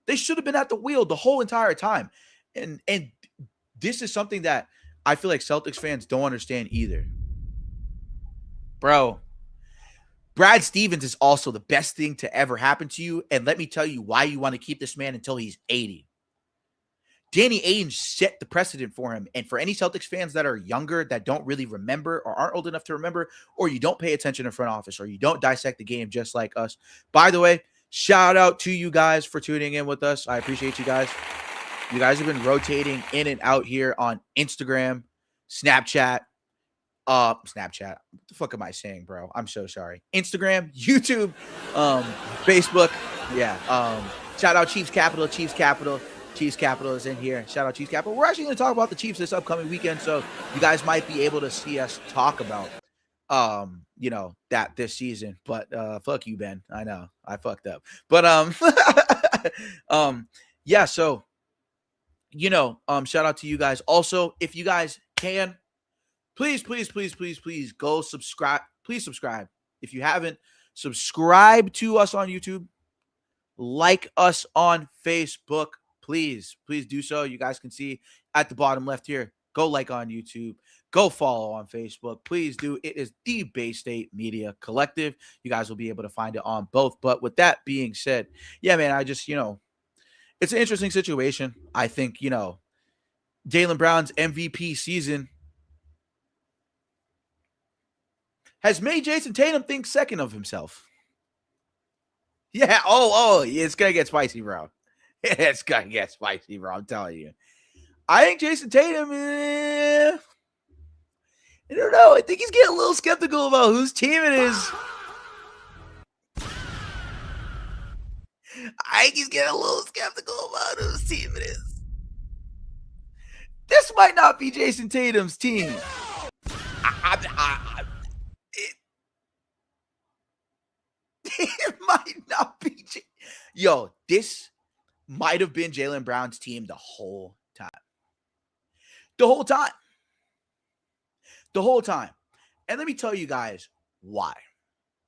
They should have been at the wheel the whole entire time. And this is something that I feel like Celtics fans don't understand either. Bro, Brad Stevens is also the best thing to ever happen to you. And let me tell you why you want to keep this man until he's 80. Danny Ainge set the precedent for him. And for any Celtics fans that are younger, that don't really remember or aren't old enough to remember, or you don't pay attention in front office, or you don't dissect the game just like us. By the way, shout out to you guys for tuning in with us. I appreciate you guys. You guys have been rotating in and out here on Instagram, Snapchat. What the fuck am I saying, bro? I'm so sorry. Instagram, YouTube, Facebook. Yeah. Shout out Chiefs Capital. Chiefs Capital is in here. Shout out Chiefs Capital. We're actually going to talk about the Chiefs this upcoming weekend, so you guys might be able to see us talk about, that this season. But fuck you, Ben. I know I fucked up. But yeah. So shout out to you guys. Also, if you guys can, please go subscribe. Please subscribe. If you haven't, subscribe to us on YouTube. Like us on Facebook. Please do so. You guys can see at the bottom left here. Go like on YouTube. Go follow on Facebook. Please do. It is the Bay State Media Collective. You guys will be able to find it on both. But with that being said, yeah, man, I just, it's an interesting situation. I think, Jaylen Brown's MVP season has made Jayson Tatum think second of himself. Yeah. It's going to get spicy, bro. It's going to get spicy, bro. I'm telling you. I think Jayson Tatum, I don't know. I think he's getting a little skeptical about whose team it is. I think he's getting a little skeptical about whose team it is. This might not be Jayson Tatum's team. It might not be. This might have been Jaylen Brown's team the whole time. The whole time. And let me tell you guys why.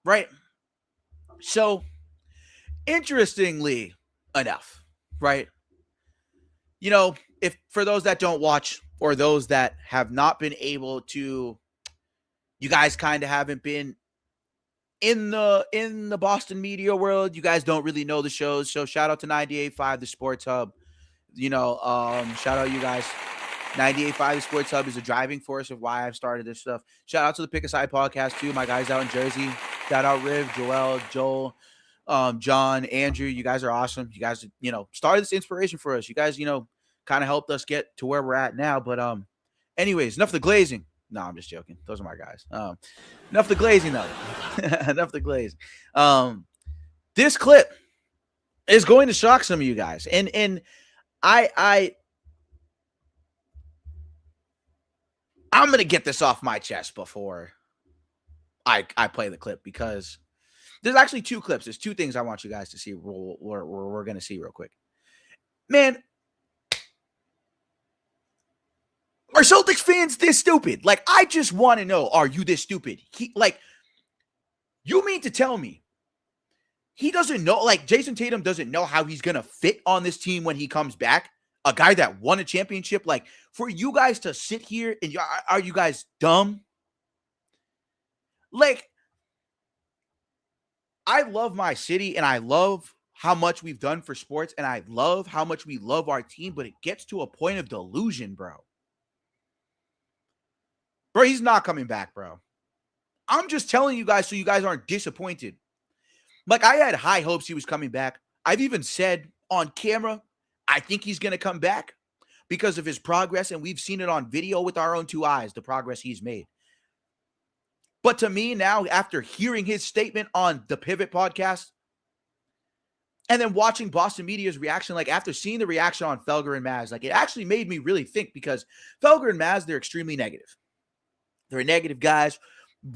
Right? So, interestingly enough, right? If for those that don't watch or those that have not been able to, you guys kind of haven't been in the Boston media world, you guys don't really know the shows. So shout out to 98.5 The Sports Hub. Shout out you guys. 98.5 The Sports Hub is a driving force of why I've started this stuff. Shout out to the Pick a Side podcast too. My guys out in Jersey. Shout out Riv, Joel, Joel, John, Andrew. You guys are awesome. You guys, started this inspiration for us. You guys, kind of helped us get to where we're at now. But anyways, enough of the glazing. No, I'm just joking. Those are my guys. Enough of the glazing though. Enough of the glazing. This clip is going to shock some of you guys, and I'm going to get this off my chest before I play the clip, because there's actually two clips. There's two things I want you guys to see. We're going to see real quick. Man, are Celtics fans this stupid? Like, I just want to know, are you this stupid? You mean to tell me he doesn't know, like, Jayson Tatum doesn't know how he's going to fit on this team when he comes back? A guy that won a championship? Like, for you guys to sit here and are you guys dumb? Like, I love my city and I love how much we've done for sports and I love how much we love our team, but it gets to a point of delusion, bro. Bro, he's not coming back, bro. I'm just telling you guys so you guys aren't disappointed. Like, I had high hopes he was coming back. I've even said on camera, I think he's going to come back because of his progress, and we've seen it on video with our own two eyes, the progress he's made. But to me now, after hearing his statement on the Pivot podcast and then watching Boston media's reaction, like after seeing the reaction on Felger and Maz, like it actually made me really think, because Felger and Maz, they're extremely negative. They're negative guys,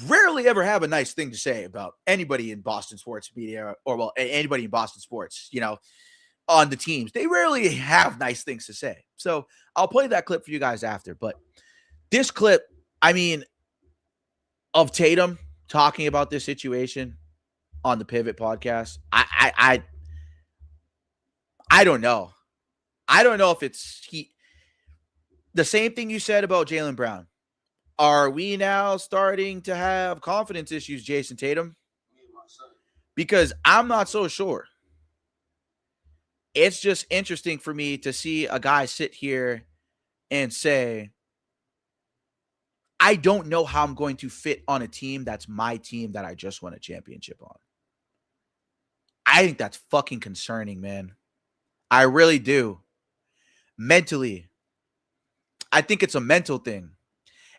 rarely ever have a nice thing to say about anybody in Boston sports media, or, well, anybody in Boston sports, on the teams. They rarely have nice things to say. So I'll play that clip for you guys after. But this clip, I mean, of Tatum talking about this situation on the Pivot podcast, I don't know. I don't know if it's the same thing you said about Jaylen Brown. Are we now starting to have confidence issues, Jayson Tatum? Because I'm not so sure. It's just interesting for me to see a guy sit here and say, I don't know how I'm going to fit on a team that's my team that I just won a championship on. I think that's fucking concerning, man. I really do. Mentally, I think it's a mental thing.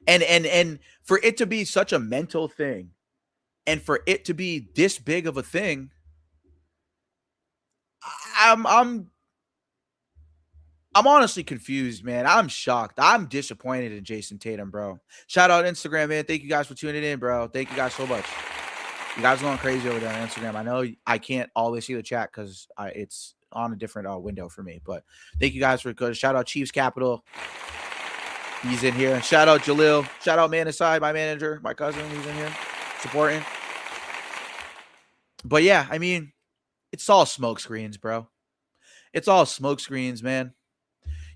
And for it to be such a mental thing, and for it to be this big of a thing, I'm honestly confused, man. I'm shocked. I'm disappointed in Jayson Tatum, bro. Shout out Instagram, man. Thank you guys for tuning in, bro. Thank you guys so much. You guys are going crazy over there on Instagram. I know I can't always see the chat because it's on a different window for me. But thank you guys for good. Shout out Chiefs Capital. He's in here. And shout out Jalil. Shout out Man Aside, my manager, my cousin. He's in here supporting. But yeah, I mean, it's all smoke screens, bro. It's all smoke screens, man.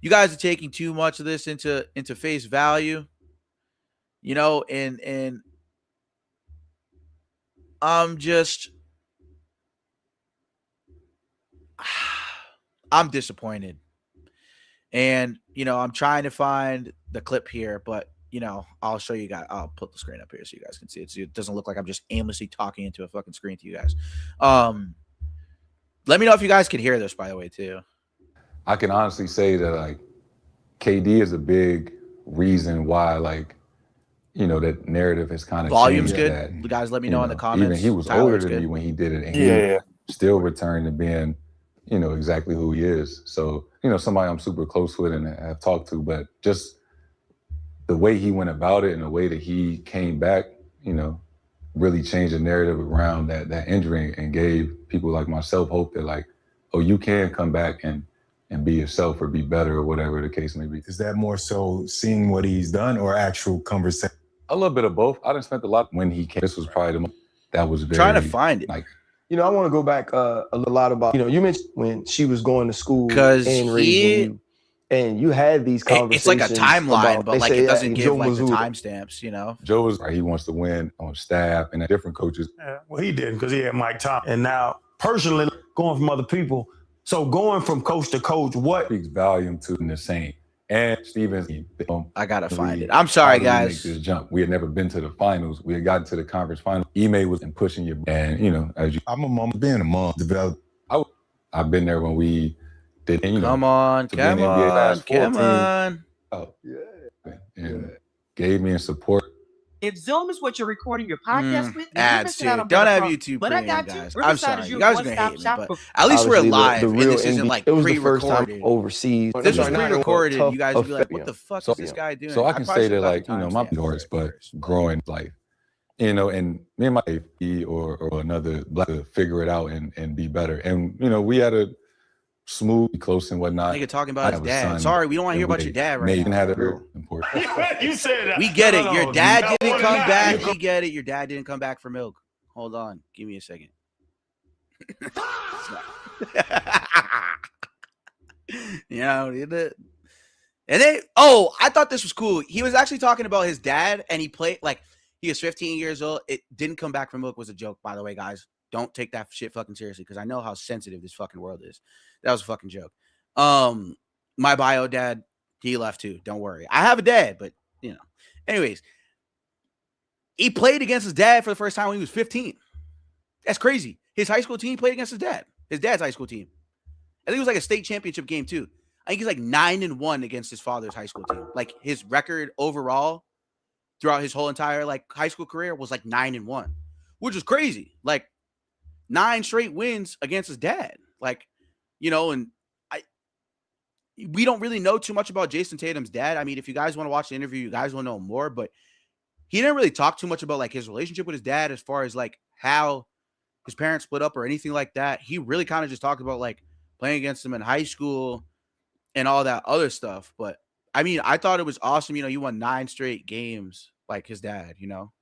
You guys are taking too much of this into face value, and I'm disappointed. And, I'm trying to find the clip here, but, I'll show you guys. I'll put the screen up here so you guys can see it. So it doesn't look like I'm just aimlessly talking into a fucking screen to you guys. Let me know if you guys can hear this, by the way, too. I can honestly say that, like, KD is a big reason why, like, that narrative has kind of volume's changed. Good. You guys let me know in the comments. Even he was older than me when he did it, and he still returned to being, exactly who he is. So, somebody I'm super close with and have talked to, but just the way he went about it and the way that he came back, really changed the narrative around that injury and gave people like myself hope that, like, oh, you can come back and be yourself or be better or whatever the case may be. Is that more so seeing what he's done or actual conversation? A little bit of both. I done spent a lot when he came. This was probably the most, that was very... Trying to find it. Like, I want to go back a lot about, you mentioned when she was going to school because and raising you. And you had these conversations. It's like a timeline, but like it doesn't give like the timestamps, you know? Joe was right. He wants to win on staff and different coaches. Yeah, well, he didn't because he had Mike Thomas. And now, personally, going from other people, so going from coach to coach, what speaks volume to the Saint and Stevens? I gotta find it. I'm sorry, guys. Make this jump. We had never been to the finals. We had gotten to the conference final. Ime was pushing you, and you know, as you, I'm a mom, being a mom, develop. I've been there when we did. And, you know, come on. Oh yeah, and gave me support. If Zoom is what you're recording your podcast with, ads too. Don't have YouTube playing, guys. I'm sorry. You guys are gonna hate me, but at least we're live, and this isn't like pre-recorded. Overseas. This was pre-recorded. You guys would be like, what the fuck is this guy doing? So I can say that, like, you know, my doors, but growing life, you know, and me and my AP or another black to figure it out and be better. And, you know, we had a smooth, close and whatnot. Nigga talking about his dad. Sorry, we don't want to hear about your dad right now. Had a real important. You said that. We get it. Your dad didn't come back. We get it. Your dad didn't come back for milk. Hold on. Give me a second. You know, and then, I thought this was cool. He was actually talking about his dad, and he played, like, he was 15 years old. It didn't come back from milk was a joke, by the way, guys. Don't take that shit fucking seriously, because I know how sensitive this fucking world is. That was a fucking joke. My bio dad, he left too. Don't worry. I have a dad, but, you know. Anyways, he played against his dad for the first time when he was 15. That's crazy. His high school team played against his dad. His dad's high school team. I think it was like a state championship game too. I think he's like 9-1 against his father's high school team. Like his record overall throughout his whole entire like high school career was like 9-1, which is crazy. Like 9 straight wins against his dad. Like, you know, and we don't really know too much about Jayson Tatum's dad. I mean, if you guys want to watch the interview, you guys will know more, but he didn't really talk too much about like his relationship with his dad as far as like how his parents split up or anything like that. He really kind of just talked about like playing against him in high school and all that other stuff. But I mean, I thought it was awesome. You know, you won 9 straight games like his dad, you know?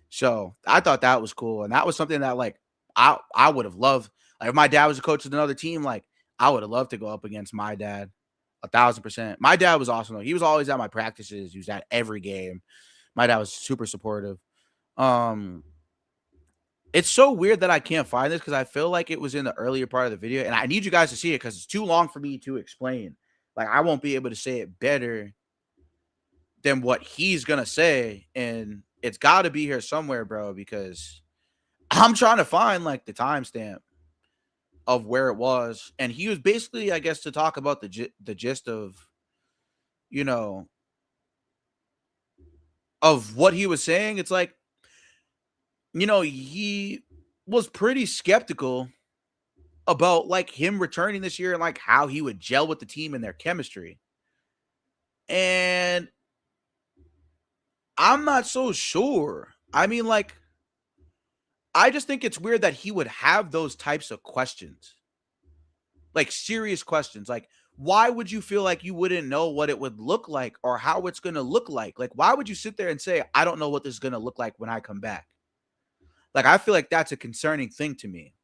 So I thought that was cool. And that was something that like, I would have loved. Like if my dad was a coach of another team, like I would have loved to go up against my dad 1,000%. My dad was awesome though. He was always at my practices. He was at every game. My dad was super supportive. It's so weird that I can't find this because I feel like it was in the earlier part of the video, and I need you guys to see it because it's too long for me to explain. Like I won't be able to say it better than what he's gonna say, and it's got to be here somewhere, bro, because I'm trying to find like the timestamp of where it was, and he was basically, I guess, to talk about the gist of, you know, of what he was saying. It's like, you know, he was pretty skeptical about like him returning this year and like how he would gel with the team and their chemistry. And I'm not so sure. I mean, like, I just think it's weird that he would have those types of questions, like serious questions. Like, why would you feel like you wouldn't know what it would look like or how it's going to look like? Like, why would you sit there and say, I don't know what this is going to look like when I come back? Like, I feel like that's a concerning thing to me.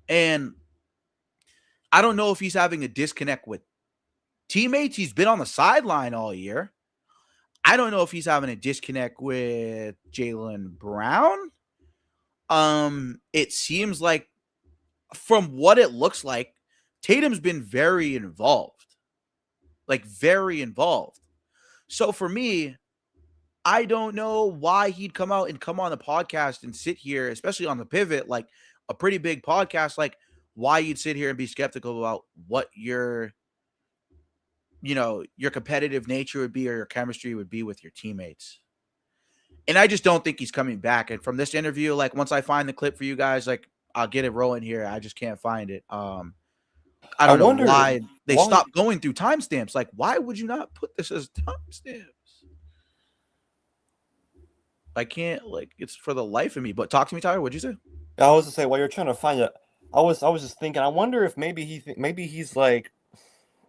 And I don't know if he's having a disconnect with teammates. He's been on the sideline all year. I don't know if he's having a disconnect with Jaylen Brown. It seems like from what it looks like, Tatum's been very involved. Like, very involved. So for me, I don't know why he'd come out and come on the podcast and sit here, especially on the Pivot, like a pretty big podcast, like why you'd sit here and be skeptical about what your, you know, your competitive nature would be or your chemistry would be with your teammates. And I just don't think he's coming back. And from this interview, like once I find the clip for you guys, like I'll get it rolling here. I just can't find it. I don't know why they stopped going through timestamps. Like, why would you not put this as timestamps? I can't, like, it's for the life of me. But talk to me, Tyler. What'd you say? I was to say while you're trying to find it, I was just thinking. I wonder if maybe he's like,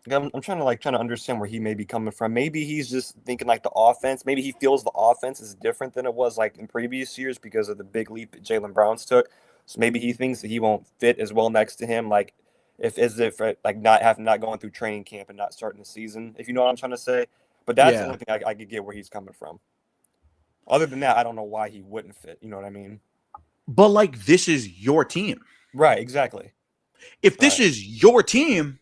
I'm trying to understand where he may be coming from. Maybe he's just thinking like the offense. Maybe he feels the offense is different than it was like in previous years because of the big leap that Jaylen Brown's took. So maybe he thinks that he won't fit as well next to him. Like if like not going through training camp and not starting the season, if you know what I'm trying to say. But that's the only thing I could get where he's coming from. Other than that, I don't know why he wouldn't fit. You know what I mean? But like, this is your team. Right, exactly. If this is your team,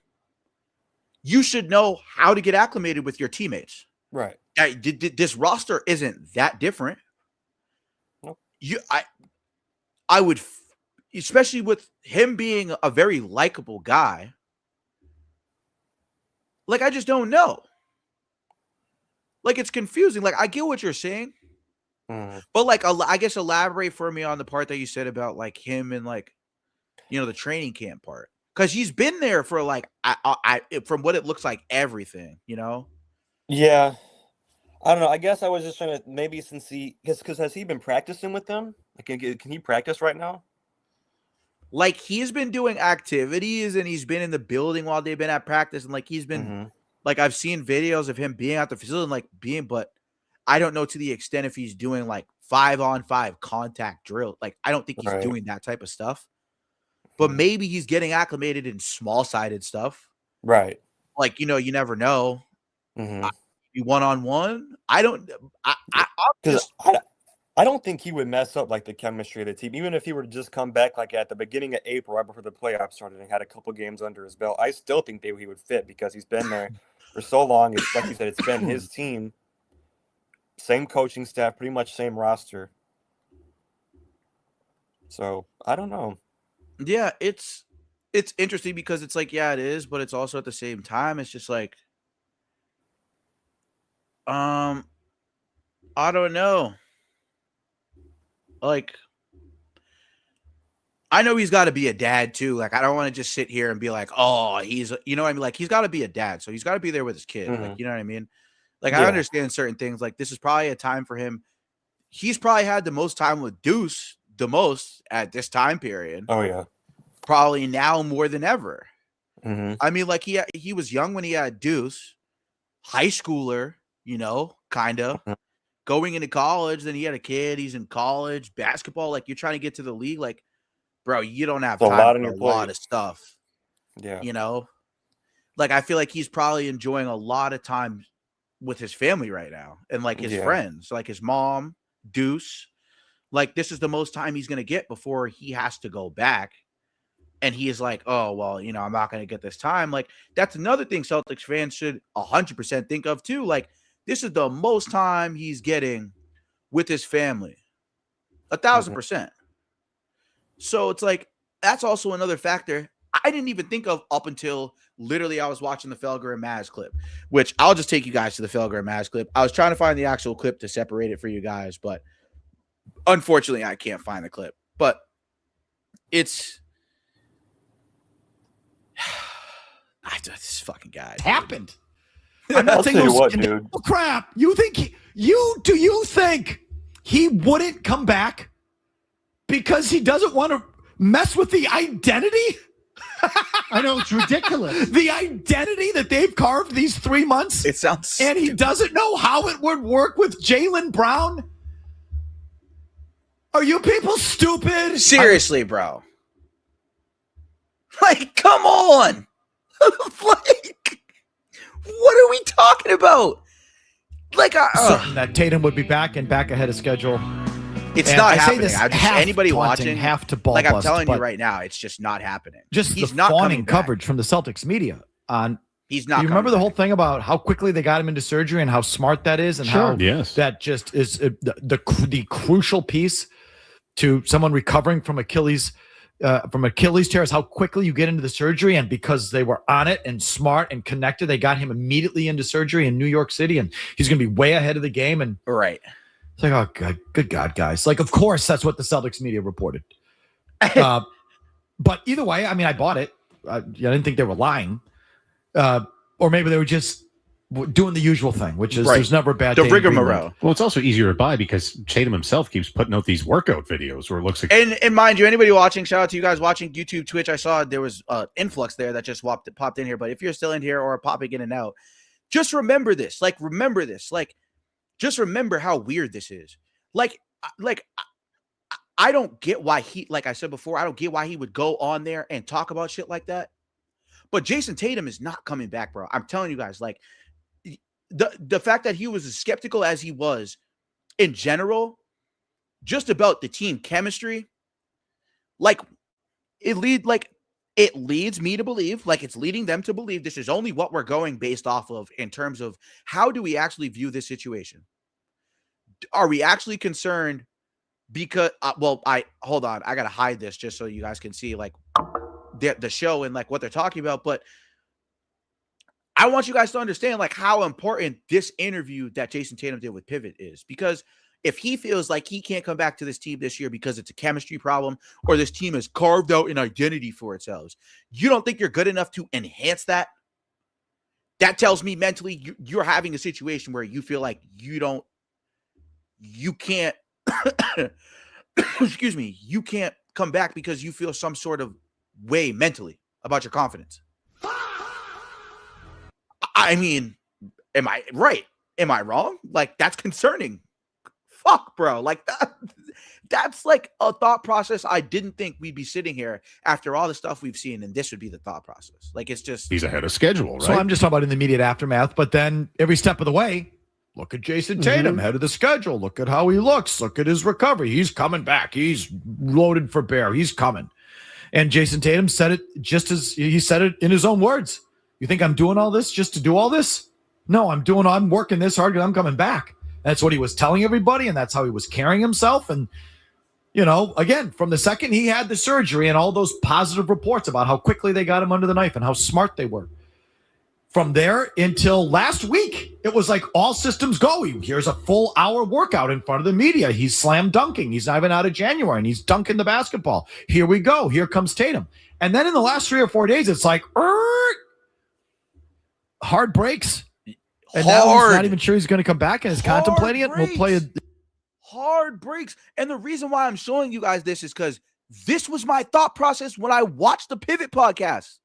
you should know how to get acclimated with your teammates. Right. This roster isn't that different. Nope. I would, especially with him being a very likable guy. Like, I just don't know. Like, it's confusing. Like, I get what you're saying. But like, I guess elaborate for me on the part that you said about like him and like, you know, the training camp part, because he's been there for like, I from what it looks like, everything, you know. Yeah, I don't know. I guess I was just trying to maybe since because has he been practicing with them? Like, can he practice right now? Like, he's been doing activities and he's been in the building while they've been at practice, and like he's been like, I've seen videos of him being at the facility and like but I don't know to the extent if he's doing like 5-on-5 contact drill. Like, I don't think he's doing that type of stuff. But maybe he's getting acclimated in small-sided stuff. Right. Like, you know, you never know. Be one-on-one. I don't think he would mess up like the chemistry of the team. Even if he were to just come back like at the beginning of April, right before the playoffs started, and had a couple games under his belt, I still think he would fit because he's been there for so long. It's like you said, it's been his team. Same coaching staff, pretty much same roster. So I don't know. Yeah, it's interesting because it's like, yeah, it is, but it's also at the same time, it's just like, I don't know. Like, I know he's got to be a dad too. Like, I don't want to just sit here and be like, oh, he's, you know what I mean? Like, he's got to be a dad, so he's got to be there with his kid. Like, you know what I mean? Like, I understand certain things. Like, this is probably a time for him. He's probably had the most time with Deuce, the most at this time period. Oh yeah, probably now more than ever. I mean, like, he was young when he had Deuce, high schooler, you know, kind of going into college. Then he had a kid. He's in college basketball. Like, you're trying to get to the league. Like, bro, you don't have time for a lot of stuff. Yeah, you know, like, I feel like he's probably enjoying a lot of time with his family right now, and like his friends, like his mom, Deuce. Like, this is the most time he's gonna get before he has to go back. And he is like, oh, well, you know, I'm not going to get this time. Like, that's another thing Celtics fans should 100% think of too. Like, this is the most time he's getting with his family. 1,000%. So it's like, that's also another factor I didn't even think of up until literally I was watching the Felger and Maz clip, which I'll just take you guys to the Felger and Maz clip. I was trying to find the actual clip to separate it for you guys, but unfortunately I can't find the clip. But it's this fucking guy. It happened. I'm not saying what, dude. Oh, crap. You think you think he wouldn't come back because he doesn't want to mess with the identity? I know, it's ridiculous. The identity that they've carved these 3 months. It sounds and he doesn't know how it would work with Jaylen Brown. Are you people stupid? Seriously, bro. Like, come on. Like, what are we talking about? Like, certain that Tatum would be back and back ahead of schedule. It's not happening. Anybody watching, have to ball like, I'm bust, telling you right now, it's just not happening. Just he's the not fawning coverage from the Celtics media on. He's not. You remember the whole thing about how quickly they got him into surgery and how smart that is, and how that just is the crucial piece to someone recovering from Achilles tears, how quickly you get into the surgery. And because they were on it and smart and connected, they got him immediately into surgery in New York City, and he's going to be way ahead of the game. And right. It's like, oh, good God, guys. Like, of course, that's what the Celtics media reported. But either way, I mean, I bought it. I didn't think they were lying. Or maybe they were just doing the usual thing, which is there's never a bad day. The rigmarole. Well, it's also easier to buy because Tatum himself keeps putting out these workout videos where it looks like. And mind you, anybody watching, shout out to you guys watching YouTube, Twitch. I saw there was influx there that just popped in here. But if you're still in here or popping in and out, just remember this. Like, just remember how weird this is. Like I don't get why he, like I said before, I don't get why he would go on there and talk about shit like that. But Jayson Tatum is not coming back, bro. I'm telling you guys, like the fact that he was as skeptical as he was in general, just about the team chemistry, like it leads me to believe, like it's leading them to believe this is only what we're going based off of in terms of how do we actually view this situation? Are we actually concerned because, hold on, I got to hide this just so you guys can see like the show and like what they're talking about. But I want you guys to understand like how important this interview that Jayson Tatum did with Pivot is, because if he feels like he can't come back to this team this year because it's a chemistry problem or this team has carved out an identity for itself, you don't think you're good enough to enhance that? That tells me mentally you're having a situation where you feel like you can't, excuse me, you can't come back because you feel some sort of way mentally about your confidence. I mean, am I right? Am I wrong? Like, that's concerning. Fuck, bro. Like, that's like a thought process. I didn't think we'd be sitting here after all the stuff we've seen, and this would be the thought process. Like, it's just... He's ahead of schedule, right? So I'm just talking about in the immediate aftermath, but then every step of the way, look at Jayson Tatum, ahead of the schedule. Look at how he looks. Look at his recovery. He's coming back. He's loaded for bear. He's coming. And Jayson Tatum said it just as he said it in his own words. You think I'm doing all this just to do all this? No, I'm working this hard because I'm coming back. That's what he was telling everybody, and that's how he was carrying himself. And, you know, again, from the second he had the surgery and all those positive reports about how quickly they got him under the knife and how smart they were, from there until last week, it was like all systems go. Here's a full hour workout in front of the media. He's slam dunking. He's not even out of January, and he's dunking the basketball. Here we go. Here comes Tatum. And then in the last 3 or 4 days, it's like, hard breaks. And now he's not even sure he's going to come back and is contemplating it. We'll play hard breaks. And the reason why I'm showing you guys this is because this was my thought process when I watched the Pivot podcast.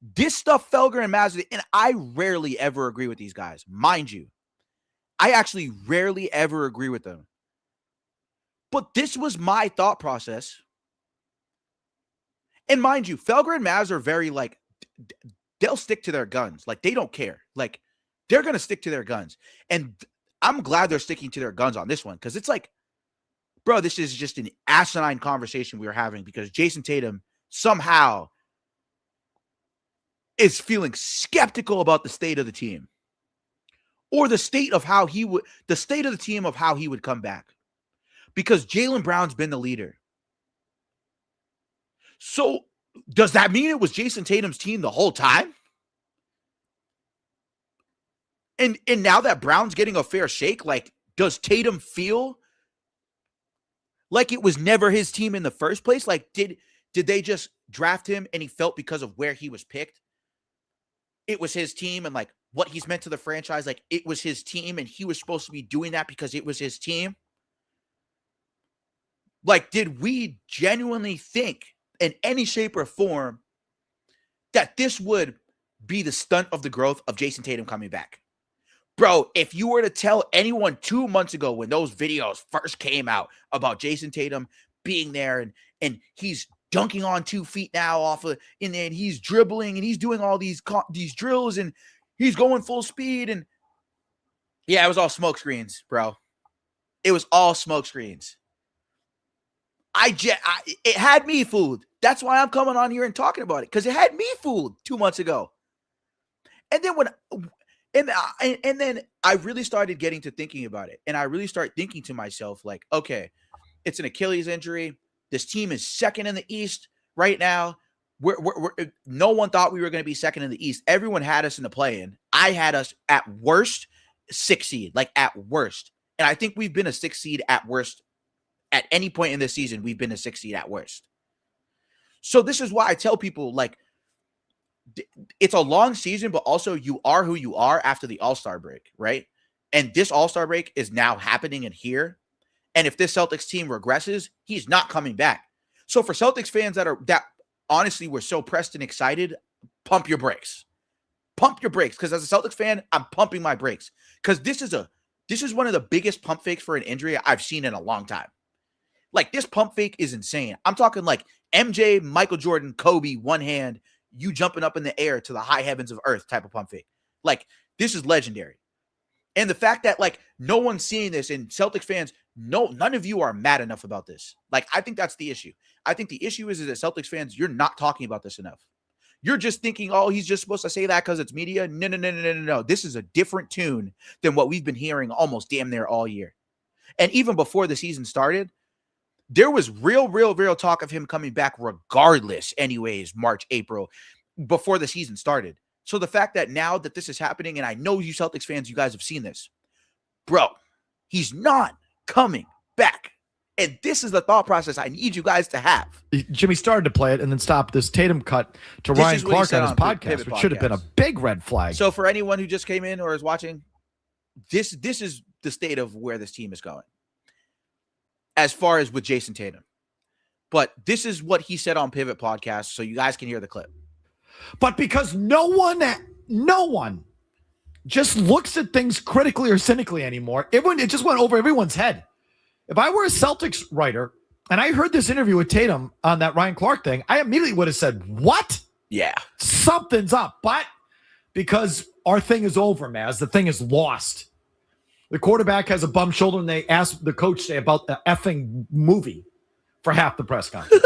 This stuff, Felger and Mazda, and I rarely ever agree with these guys. Mind you, I actually rarely ever agree with them. But this was my thought process. And mind you, Felger and Maz are very like, they'll stick to their guns. Like, they don't care. Like, they're going to stick to their guns. And I'm glad they're sticking to their guns on this one, because it's like, bro, this is just an asinine conversation we were having because Jayson Tatum somehow is feeling skeptical about the state of the team or the state of how the state of the team of how he would come back, because Jaylen Brown's been the leader. So does that mean it was Jayson Tatum's team the whole time? And now that Brown's getting a fair shake, like, does Tatum feel like it was never his team in the first place? Like, did they just draft him and he felt because of where he was picked, it was his team, and like what he's meant to the franchise, like it was his team and he was supposed to be doing that because it was his team? Like, did we genuinely think in any shape or form that this would be the stunt of the growth of Jayson Tatum coming back? Bro, if you were to tell anyone 2 months ago when those videos first came out about Jayson Tatum being there and he's dunking on 2 feet now off of, and then he's dribbling and he's doing all these drills and he's going full speed, and yeah, it was all smoke screens, bro. It was all smoke screens. It had me fooled. That's why I'm coming on here and talking about it, because it had me fooled 2 months ago. And then and then I really started getting to thinking about it, and I really started thinking to myself, like, okay, it's an Achilles injury. This team is second in the East right now. No one thought we were going to be second in the East. Everyone had us in the play-in. I had us at worst 6 seed, like at worst. And I think we've been a 6 seed at worst. At any point in this season, we've been a 6 seed at worst. So this is why I tell people, like, it's a long season, but also you are who you are after the All-Star break, right? And this All-Star break is now happening in here. And if this Celtics team regresses, he's not coming back. So for Celtics fans that honestly were so pressed and excited, pump your brakes. Pump your brakes. Because as a Celtics fan, I'm pumping my brakes. Because this is one of the biggest pump fakes for an injury I've seen in a long time. Like, this pump fake is insane. I'm talking like MJ, Michael Jordan, Kobe, one hand, you jumping up in the air to the high heavens of earth type of pump fake. Like, this is legendary. And the fact that, like, no one's seeing this, and Celtics fans, none of you are mad enough about this. Like, I think that's the issue. I think the issue is that Celtics fans, you're not talking about this enough. You're just thinking, oh, he's just supposed to say that because it's media. No. This is a different tune than what we've been hearing almost damn near all year. And even before the season started, there was real talk of him coming back regardless anyways, March, April, before the season started. So the fact that now that this is happening, and I know you Celtics fans, you guys have seen this, bro, he's not coming back. And this is the thought process I need you guys to have. Jimmy started to play it and then stopped this Tatum cut to Ryan Clark on his podcast, which should have been a big red flag. So for anyone who just came in or is watching, this is the state of where this team is going as far as with Jayson Tatum. But this is what he said on Pivot Podcast, so you guys can hear the clip. But because no one just looks at things critically or cynically anymore, it just went over everyone's head. If I were a Celtics writer and I heard this interview with Tatum on that Ryan Clark thing, I immediately would have said, what? Yeah. Something's up. But because our thing is over, Maz, the thing is lost. The quarterback has a bum shoulder, and they asked the coach about the effing movie for half the press conference.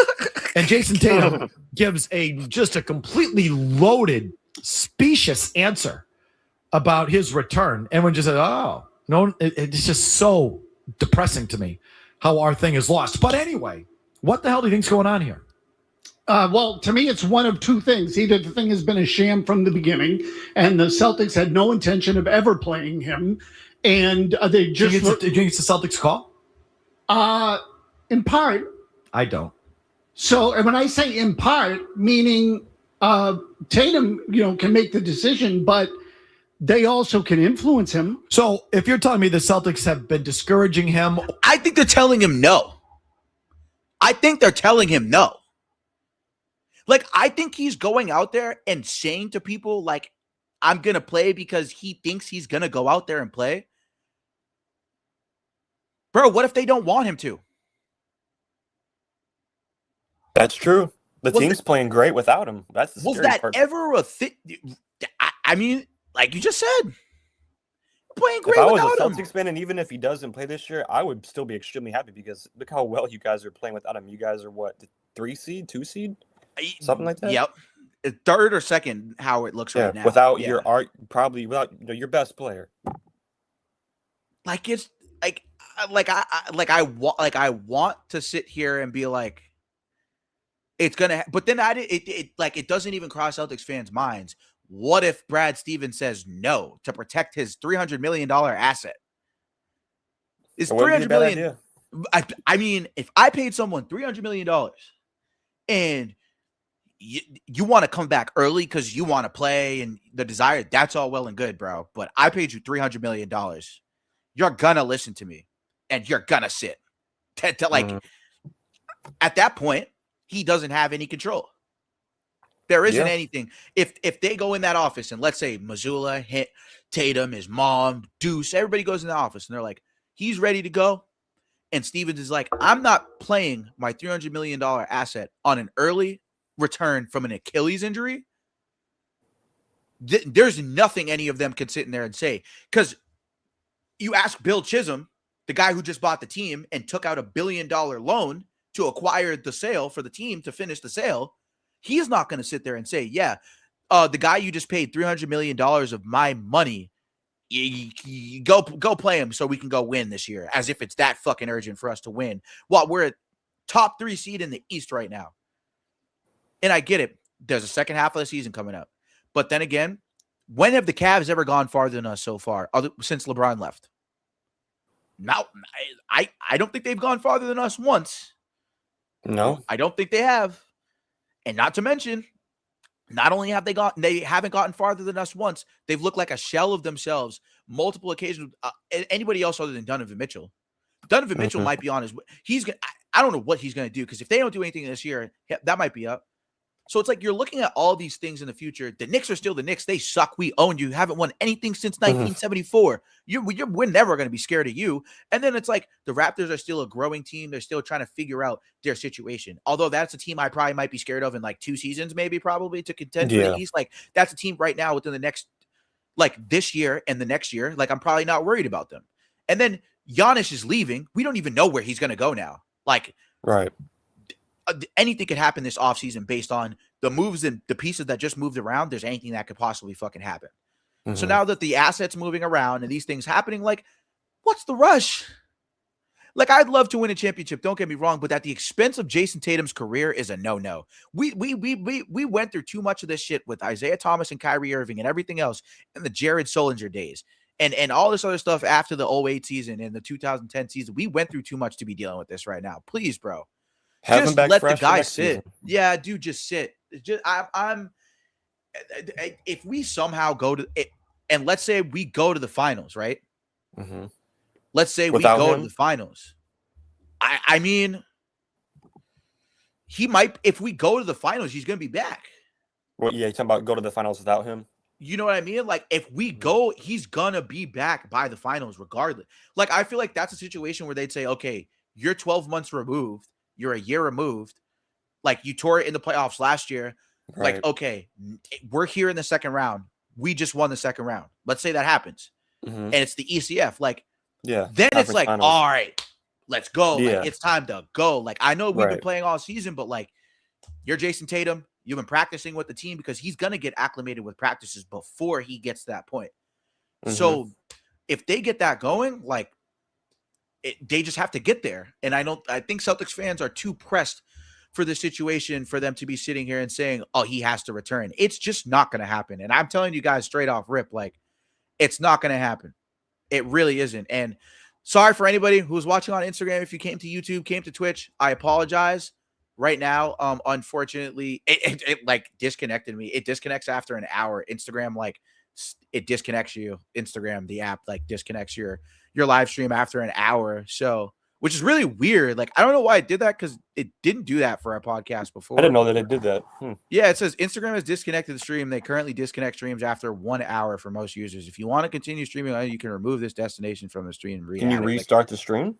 And Jayson Tatum gives just a completely loaded, specious answer about his return. Everyone just said, oh, no, it's just so depressing to me how our thing is lost. But anyway, what the hell do you think's going on here? Well, to me, it's one of two things. Either the thing has been a sham from the beginning, and the Celtics had no intention of ever playing him, and they just... Do you think it's the Celtics call? In part. I don't. So, and when I say in part, meaning Tatum, can make the decision, but they also can influence him. So if you're telling me the Celtics have been discouraging him, I think they're telling him no. I think they're telling him no. Like, I think he's going out there and saying to people, like, I'm going to play because he thinks he's going to go out there and play. Bro, what if they don't want him to? That's true. The team's playing great without him. That's the scary part. Was that ever a thing? I mean, like you just said, playing great without him. If I was a Celtics fan, and even if he doesn't play this year, I would still be extremely happy because look how well you guys are playing without him. You guys are what, the 3 seed, 2 seed? Something like that? Yep. Third or second, how it looks right now. Without your art, probably without your best player. Like, it's I want to sit here and be like, it's gonna, but then it doesn't even cross Celtics fans' minds. What if Brad Stevens says no to protect his $300 million asset? Is $300 million? I mean, if I paid someone $300 million and you want to come back early because you want to play and the desire, that's all well and good, bro. But I paid you $300 million. You're gonna listen to me and you're gonna sit. At that point, he doesn't have any control. There isn't anything. If they go in that office and let's say Mazzulla, Tatum, his mom, Deuce, everybody goes in the office and they're like, he's ready to go. And Stevens is like, I'm not playing my $300 million asset on an early return from an Achilles injury. There's nothing any of them can sit in there and say. Because you ask Bill Chisholm, the guy who just bought the team and took out $1 billion loan to acquire the sale for the team to finish the sale, he's not going to sit there and say, the guy you just paid $300 million of my money, you go play him so we can go win this year, as if it's that fucking urgent for us to win. Well, we're a top 3 seed in the East right now. And I get it. There's a second half of the season coming up. But then again, when have the Cavs ever gone farther than us so far, since LeBron left? Now, I don't think they've gone farther than us once. No. I don't think they have. And not to mention, not only have they haven't gotten farther than us once, they've looked like a shell of themselves multiple occasions. Anybody else other than Donovan Mitchell. Donovan Mitchell might be on his way. I don't know what he's going to do, because if they don't do anything this year, that might be up. So it's like you're looking at all these things in the future. The Knicks are still the Knicks. They suck. We own you. You haven't won anything since 1974. We're never going to be scared of you. And then it's like the Raptors are still a growing team. They're still trying to figure out their situation. Although that's a team I probably might be scared of in like 2 seasons, maybe probably to contend for the East. Like that's a team right now within the next, like this year and the next year. Like I'm probably not worried about them. And then Giannis is leaving. We don't even know where he's going to go now. Like, right. Anything could happen this offseason based on the moves and the pieces that just moved around. There's anything that could possibly fucking happen. So now that the assets moving around and these things happening, like, what's the rush? Like, I'd love to win a championship. Don't get me wrong, but at the expense of Jayson Tatum's career is a no-no. We went through too much of this shit with Isaiah Thomas and Kyrie Irving and everything else in the Jared Sullinger days and all this other stuff after the 2008 season and the 2010 season. We went through too much to be dealing with this right now. Please, bro. Have just him back let fresh the guy next sit. season. Yeah, dude, just sit. If we somehow go to it, and let's say we go to the finals, right? Let's say Without we go him? to the finals. I mean, he might. If we go to the finals, he's gonna be back. Well, yeah, you're talking about go to the finals without him? You know what I mean? Like, if we go, he's gonna be back by the finals regardless. Like, I feel like that's a situation where they'd say, okay, you're 12 months removed. You're a year removed. Like, you tore it in the playoffs last year. Right. Like, okay, we're here in the second round. We just won the second round. Let's say that happens. And it's the ECF. Like, yeah, then it's like, finals. all right, let's go. Yeah. Like, it's time to go. Like, I know we've been Right. playing all season, but like, you're Jayson Tatum. You've been practicing with the team because he's going to get acclimated with practices before he gets to that point. So if they get that going, like, they just have to get there. And I think Celtics fans are too pressed for the situation for them to be sitting here and saying, oh, he has to return. It's just not going to happen. And I'm telling you guys straight off rip, like, it's not going to happen. It really isn't. And sorry for anybody who's watching on Instagram. If you came to YouTube, came to Twitch, I apologize. Right now, unfortunately, it like disconnected me. It disconnects after an hour. Instagram, like, it disconnects you. Instagram, the app, like, disconnects your live stream after an hour. So, which is really weird. Like, I don't know why it did that because it didn't do that for our podcast before. I didn't know that it did that. Yeah, it says Instagram has disconnected the stream. They currently disconnect streams after 1 hour for most users. If you want to continue streaming, you can remove this destination from the stream. Can you restart the stream?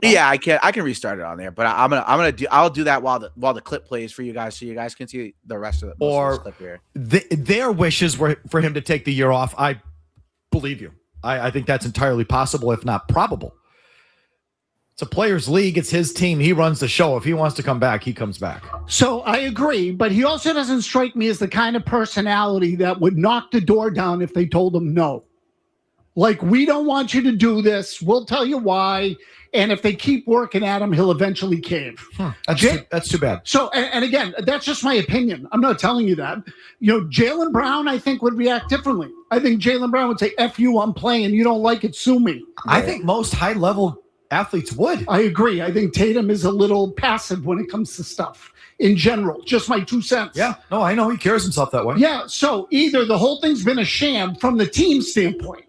Yeah, I can. I can restart it on there, but I'll do that while the clip plays for you guys, so you guys can see the rest of the this clip here. Their wishes were for him to take the year off. I believe you. I think that's entirely possible, if not probable. It's a players' league. It's his team. He runs the show. If he wants to come back, he comes back. So I agree, but he also doesn't strike me as the kind of personality that would knock the door down if they told him no. Like, we don't want you to do this. We'll tell you why. And if they keep working at him, he'll eventually cave. That's too bad. So, and again, that's just my opinion. I'm not telling you that. You know, Jaylen Brown, I think, would react differently. I think Jaylen Brown would say, F you, I'm playing. You don't like it, sue me. I think most high-level athletes would. I agree. I think Tatum is a little passive when it comes to stuff in general. Just my 2 cents. Yeah. No, I know. He carries himself that way. Yeah. So either the whole thing's been a sham from the team standpoint,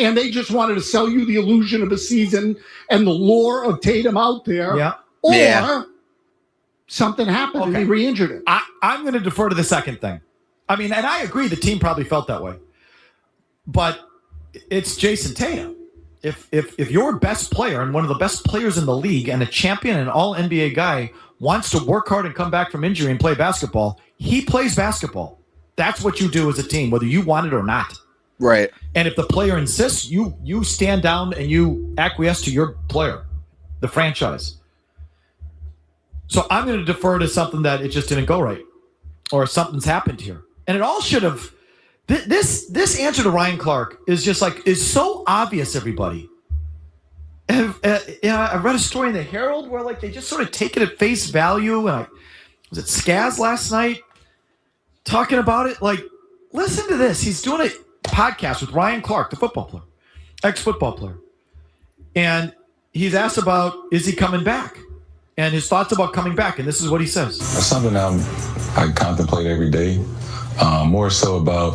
and they just wanted to sell you the illusion of a season and the lore of Tatum out there. Yeah. Or something happened and he re-injured it. I'm going to defer to the second thing. I mean, and I agree the team probably felt that way. But it's Jayson Tatum. If your best player and one of the best players in the league and a champion and all-NBA guy wants to work hard and come back from injury and play basketball, he plays basketball. That's what you do as a team, whether you want it or not. Right. And if the player insists, you stand down and you acquiesce to your player, the franchise. So I'm going to defer to something that it just didn't go right, or something's happened here. And it all should have. This answer to Ryan Clark is just like, is so obvious, everybody. And, I read a story in the Herald where like they just sort of take it at face value. And was it Skaz last night talking about it? Like, listen to this. He's doing a podcast with Ryan Clark, the football player, ex-football player. And he's asked about, is he coming back? And his thoughts about coming back. And this is what he says. That's something I contemplate every day. More so about,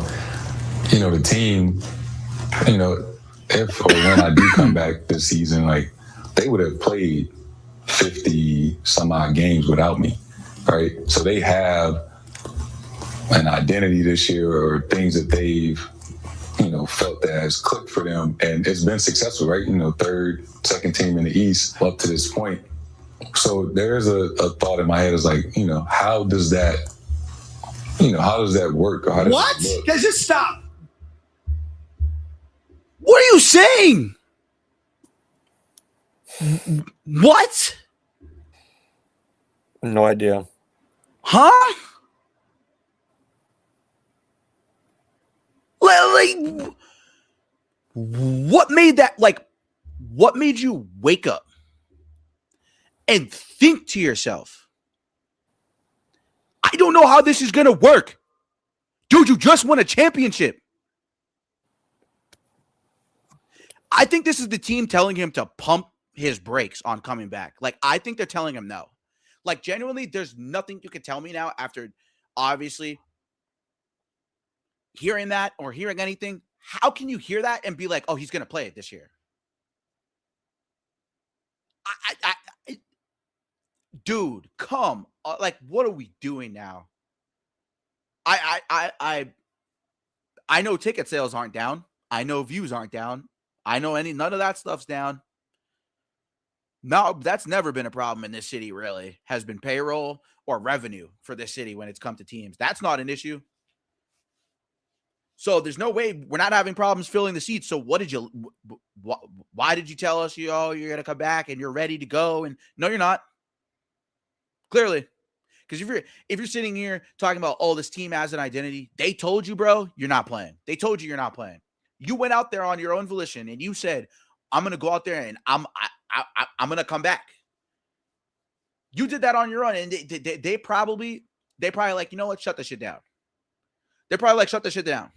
the team, if or when I do come back this season, like, they would have played 50 some odd games without me, right? So they have an identity this year or things that they've, felt that has clicked for them. And it's been successful, right? Third, second team in the East up to this point. So there's a thought in my head is like, how does that work? Or how does what? It look? Guys, just stop. What are you saying? What? No idea. Huh? Like, what made that, what made you wake up and think to yourself, I don't know how this is going to work? Dude, you just won a championship. I think this is the team telling him to pump his brakes on coming back. I think they're telling him no. Genuinely, there's nothing you can tell me now after, obviously, hearing that or hearing anything. How can you hear that and be like, oh, he's going to play it this year? Dude, come. What are we doing now? I know ticket sales aren't down. I know views aren't down. I know none of that stuff's down. No, that's never been a problem in this city, really, has been payroll or revenue for this city when it's come to teams. That's not an issue. So there's no way we're not having problems filling the seats. So why did you tell us, you're going to come back and you're ready to go? And no, you're not. Clearly. Because if you're sitting here talking about, oh, this team has an identity, they told you, bro, you're not playing. They told you you're not playing. You went out there on your own volition and you said, I'm going to go out there and I'm going to come back. You did that on your own, and they probably like, you know what, shut the shit down. They're probably like, shut the shit down.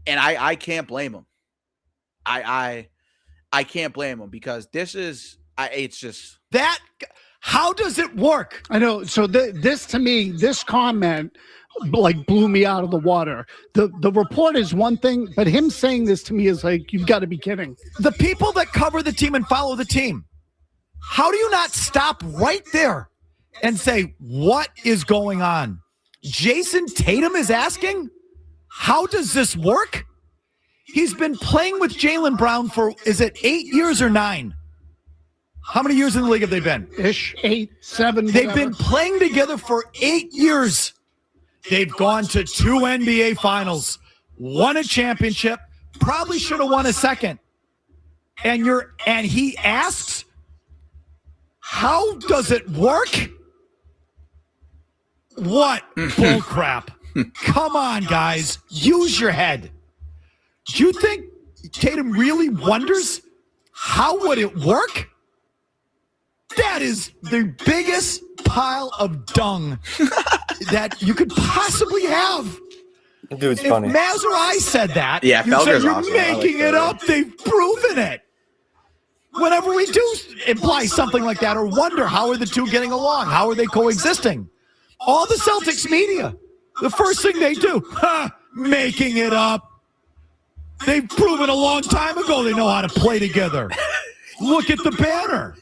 And I can't blame them. I can't blame them because it's just that. How does it work? I know. So this to me, this comment blew me out of the water. The report is one thing, but him saying this to me is like, you've got to be kidding. The people that cover the team and follow the team, how do you not stop right there and say, what is going on? Jayson Tatum is asking, how does this work? He's been playing with Jaylen Brown for, is it 8 years or 9? How many years in the league have they been? 8, 7. They've been playing together for 8 years. They've gone to 2 NBA finals, won a championship, probably should have won a second. And he asks, how does it work? What bull crap. Come on, guys. Use your head. Do you think Tatum really wonders how would it work? That is the biggest pile of dung that you could possibly have. Dude's if funny. Maz or I said that, yeah, you'd say you're awesome. making it up. They've proven it. Whenever we do imply something like that or wonder how are the two getting along, how are they coexisting, all the Celtics media, the first thing they do, making it up. They've proven a long time ago they know how to play together. Look at the banner.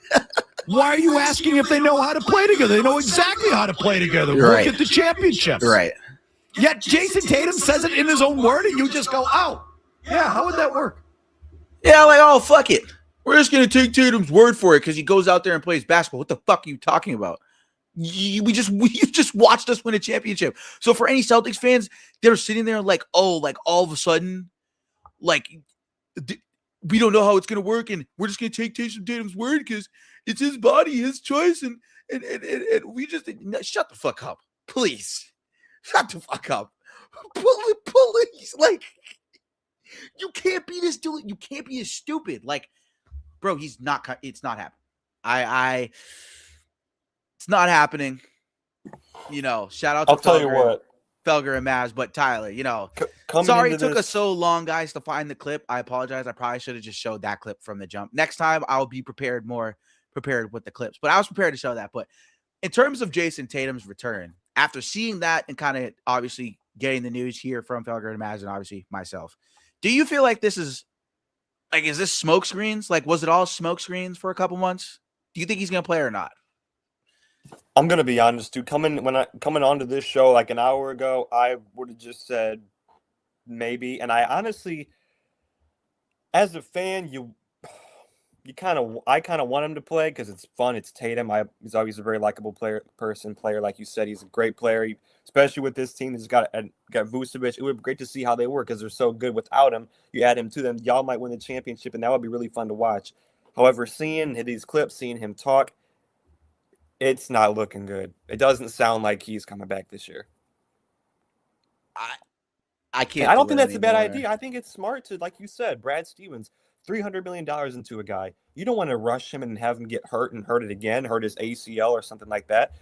Why are you asking if they know how to play together? They know exactly how to play together. Right. Look at the championships. Right. Yet Jayson Tatum says it in his own word, and you just go, oh, yeah, how would that work? Yeah, oh, fuck it. We're just going to take Tatum's word for it because he goes out there and plays basketball. What the fuck are you talking about? You just watched us win a championship. So for any Celtics fans, they're sitting there like, oh, like all of a sudden, like we don't know how it's going to work, and we're just going to take Tatum's word because it's his body, his choice, and we just shut the fuck up, please. Shut the fuck up, please. Like, you can't be this dude. You can't be as stupid. Like, bro, he's not. It's not happening. It's not happening. Shout out to I'll tell you what. Felger and Maz, but Tyler, sorry it took us so long, guys, to find the clip. I apologize. I probably should have just showed that clip from the jump. Next time, I'll be more prepared with the clips, but I was prepared to show that. But in terms of Jayson Tatum's return, after seeing that and kind of obviously getting the news here from Felger and Maz and obviously myself, do you feel like this is this smoke screens? Like, was it all smoke screens for a couple months? Do you think he's going to play or not? I'm gonna be honest, dude. Coming onto this show like an hour ago, I would have just said maybe. And I honestly, as a fan, I kind of want him to play because it's fun. It's Tatum. He's always a very likable player. Like you said, he's a great player. Especially with this team, he's got Vucevic. It would be great to see how they work because they're so good without him. You add him to them, y'all might win the championship, and that would be really fun to watch. However, seeing these clips, seeing him talk, it's not looking good. It doesn't sound like he's coming back this year. I can't. I don't think that's a bad idea. I think it's smart to, like you said, Brad Stevens, $300 million into a guy. You don't want to rush him and have him get hurt and hurt it again, hurt his ACL or something like that.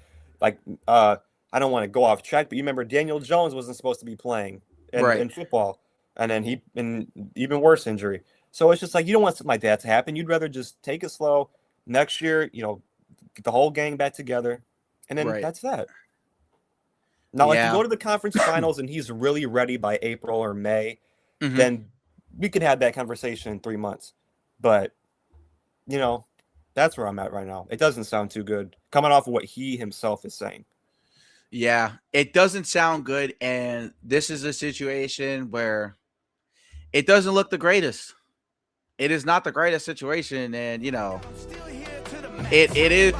Like, I don't want to go off track, but you remember Daniel Jones wasn't supposed to be playing in football, and then even worse injury. So it's just like you don't want something like that to happen. You'd rather just take it slow. Next year, get the whole gang back together, and then that's that. Now, like you go to the conference finals and he's really ready by April or May, then we could have that conversation in 3 months. But, that's where I'm at right now. It doesn't sound too good coming off of what he himself is saying. Yeah, it doesn't sound good. And this is a situation where it doesn't look the greatest. It is not the greatest situation. And, it is.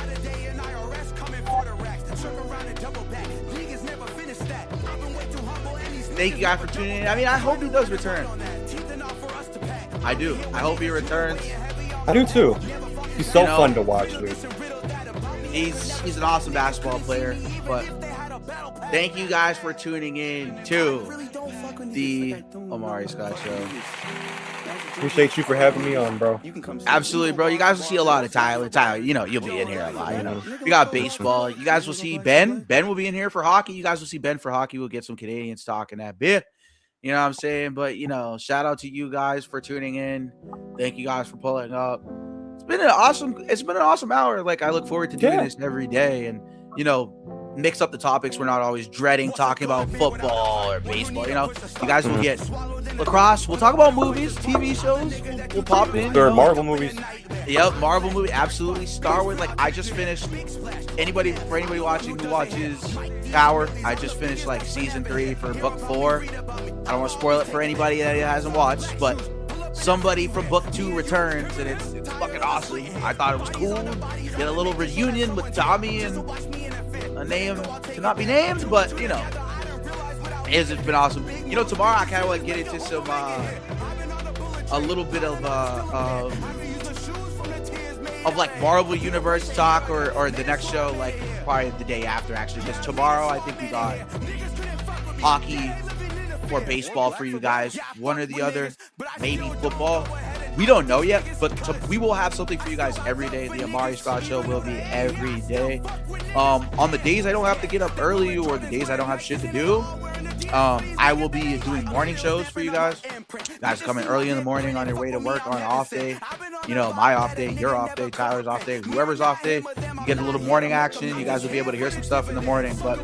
Thank you guys for tuning in. I mean, I hope he does return. I do. I hope he returns. I do too. He's so fun to watch, dude. He's an awesome basketball player. But thank you guys for tuning in to the Emari Scott Show. Appreciate you for having me on, bro. Absolutely, bro. You guys will see a lot of Tyler. You'll be in here a lot. We got baseball. You guys will see Ben. Ben will be in here for hockey. You guys will see Ben for hockey. We'll get some Canadians talking that bit. You know what I'm saying? But, shout out to you guys for tuning in. Thank you guys for pulling up. It's been an awesome hour. Like, I look forward to doing this every day and, mix up the topics. We're not always dreading talking about football or baseball. You guys will get lacrosse. We'll talk about movies, TV shows. We'll pop in. There are Marvel movies. Yep, Marvel movie. Absolutely. Star Wars. Like, I just finished. For anybody watching who watches Power, I just finished like season 3 for book 4. I don't want to spoil it for anybody that hasn't watched, but somebody from book 2 returns, and it's fucking awesome. I thought it was cool. Get a little reunion with Tommy and a name to not be named, but it's been awesome. Tomorrow I kind of want to get into some a little bit of like Marvel Universe talk or the next show, like probably the day after, actually, because tomorrow I think we got hockey or baseball for you guys, one or the other, maybe football. We don't know yet, but we will have something for you guys every day. The Emari Scott Show will be every day. On the days I don't have to get up early or the days I don't have shit to do, I will be doing morning shows for you guys. Guys coming early in the morning on your way to work on an off day. My off day, your off day, Tyler's off day, whoever's off day. You get a little morning action. You guys will be able to hear some stuff in the morning. But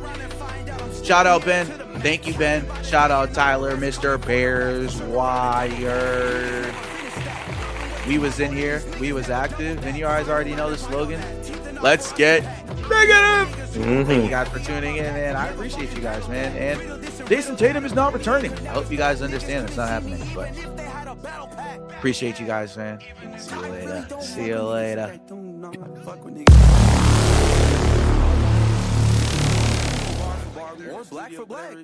shout out Ben. Thank you, Ben. Shout out Tyler, Mr. Bears Wired. We was in here. We was active. And you guys already know the slogan. Let's get negative. Thank you guys for tuning in, man. I appreciate you guys, man. And Jayson Tatum is not returning. I hope you guys understand it's not happening. But appreciate you guys, man. See you later. See you later. Black for black.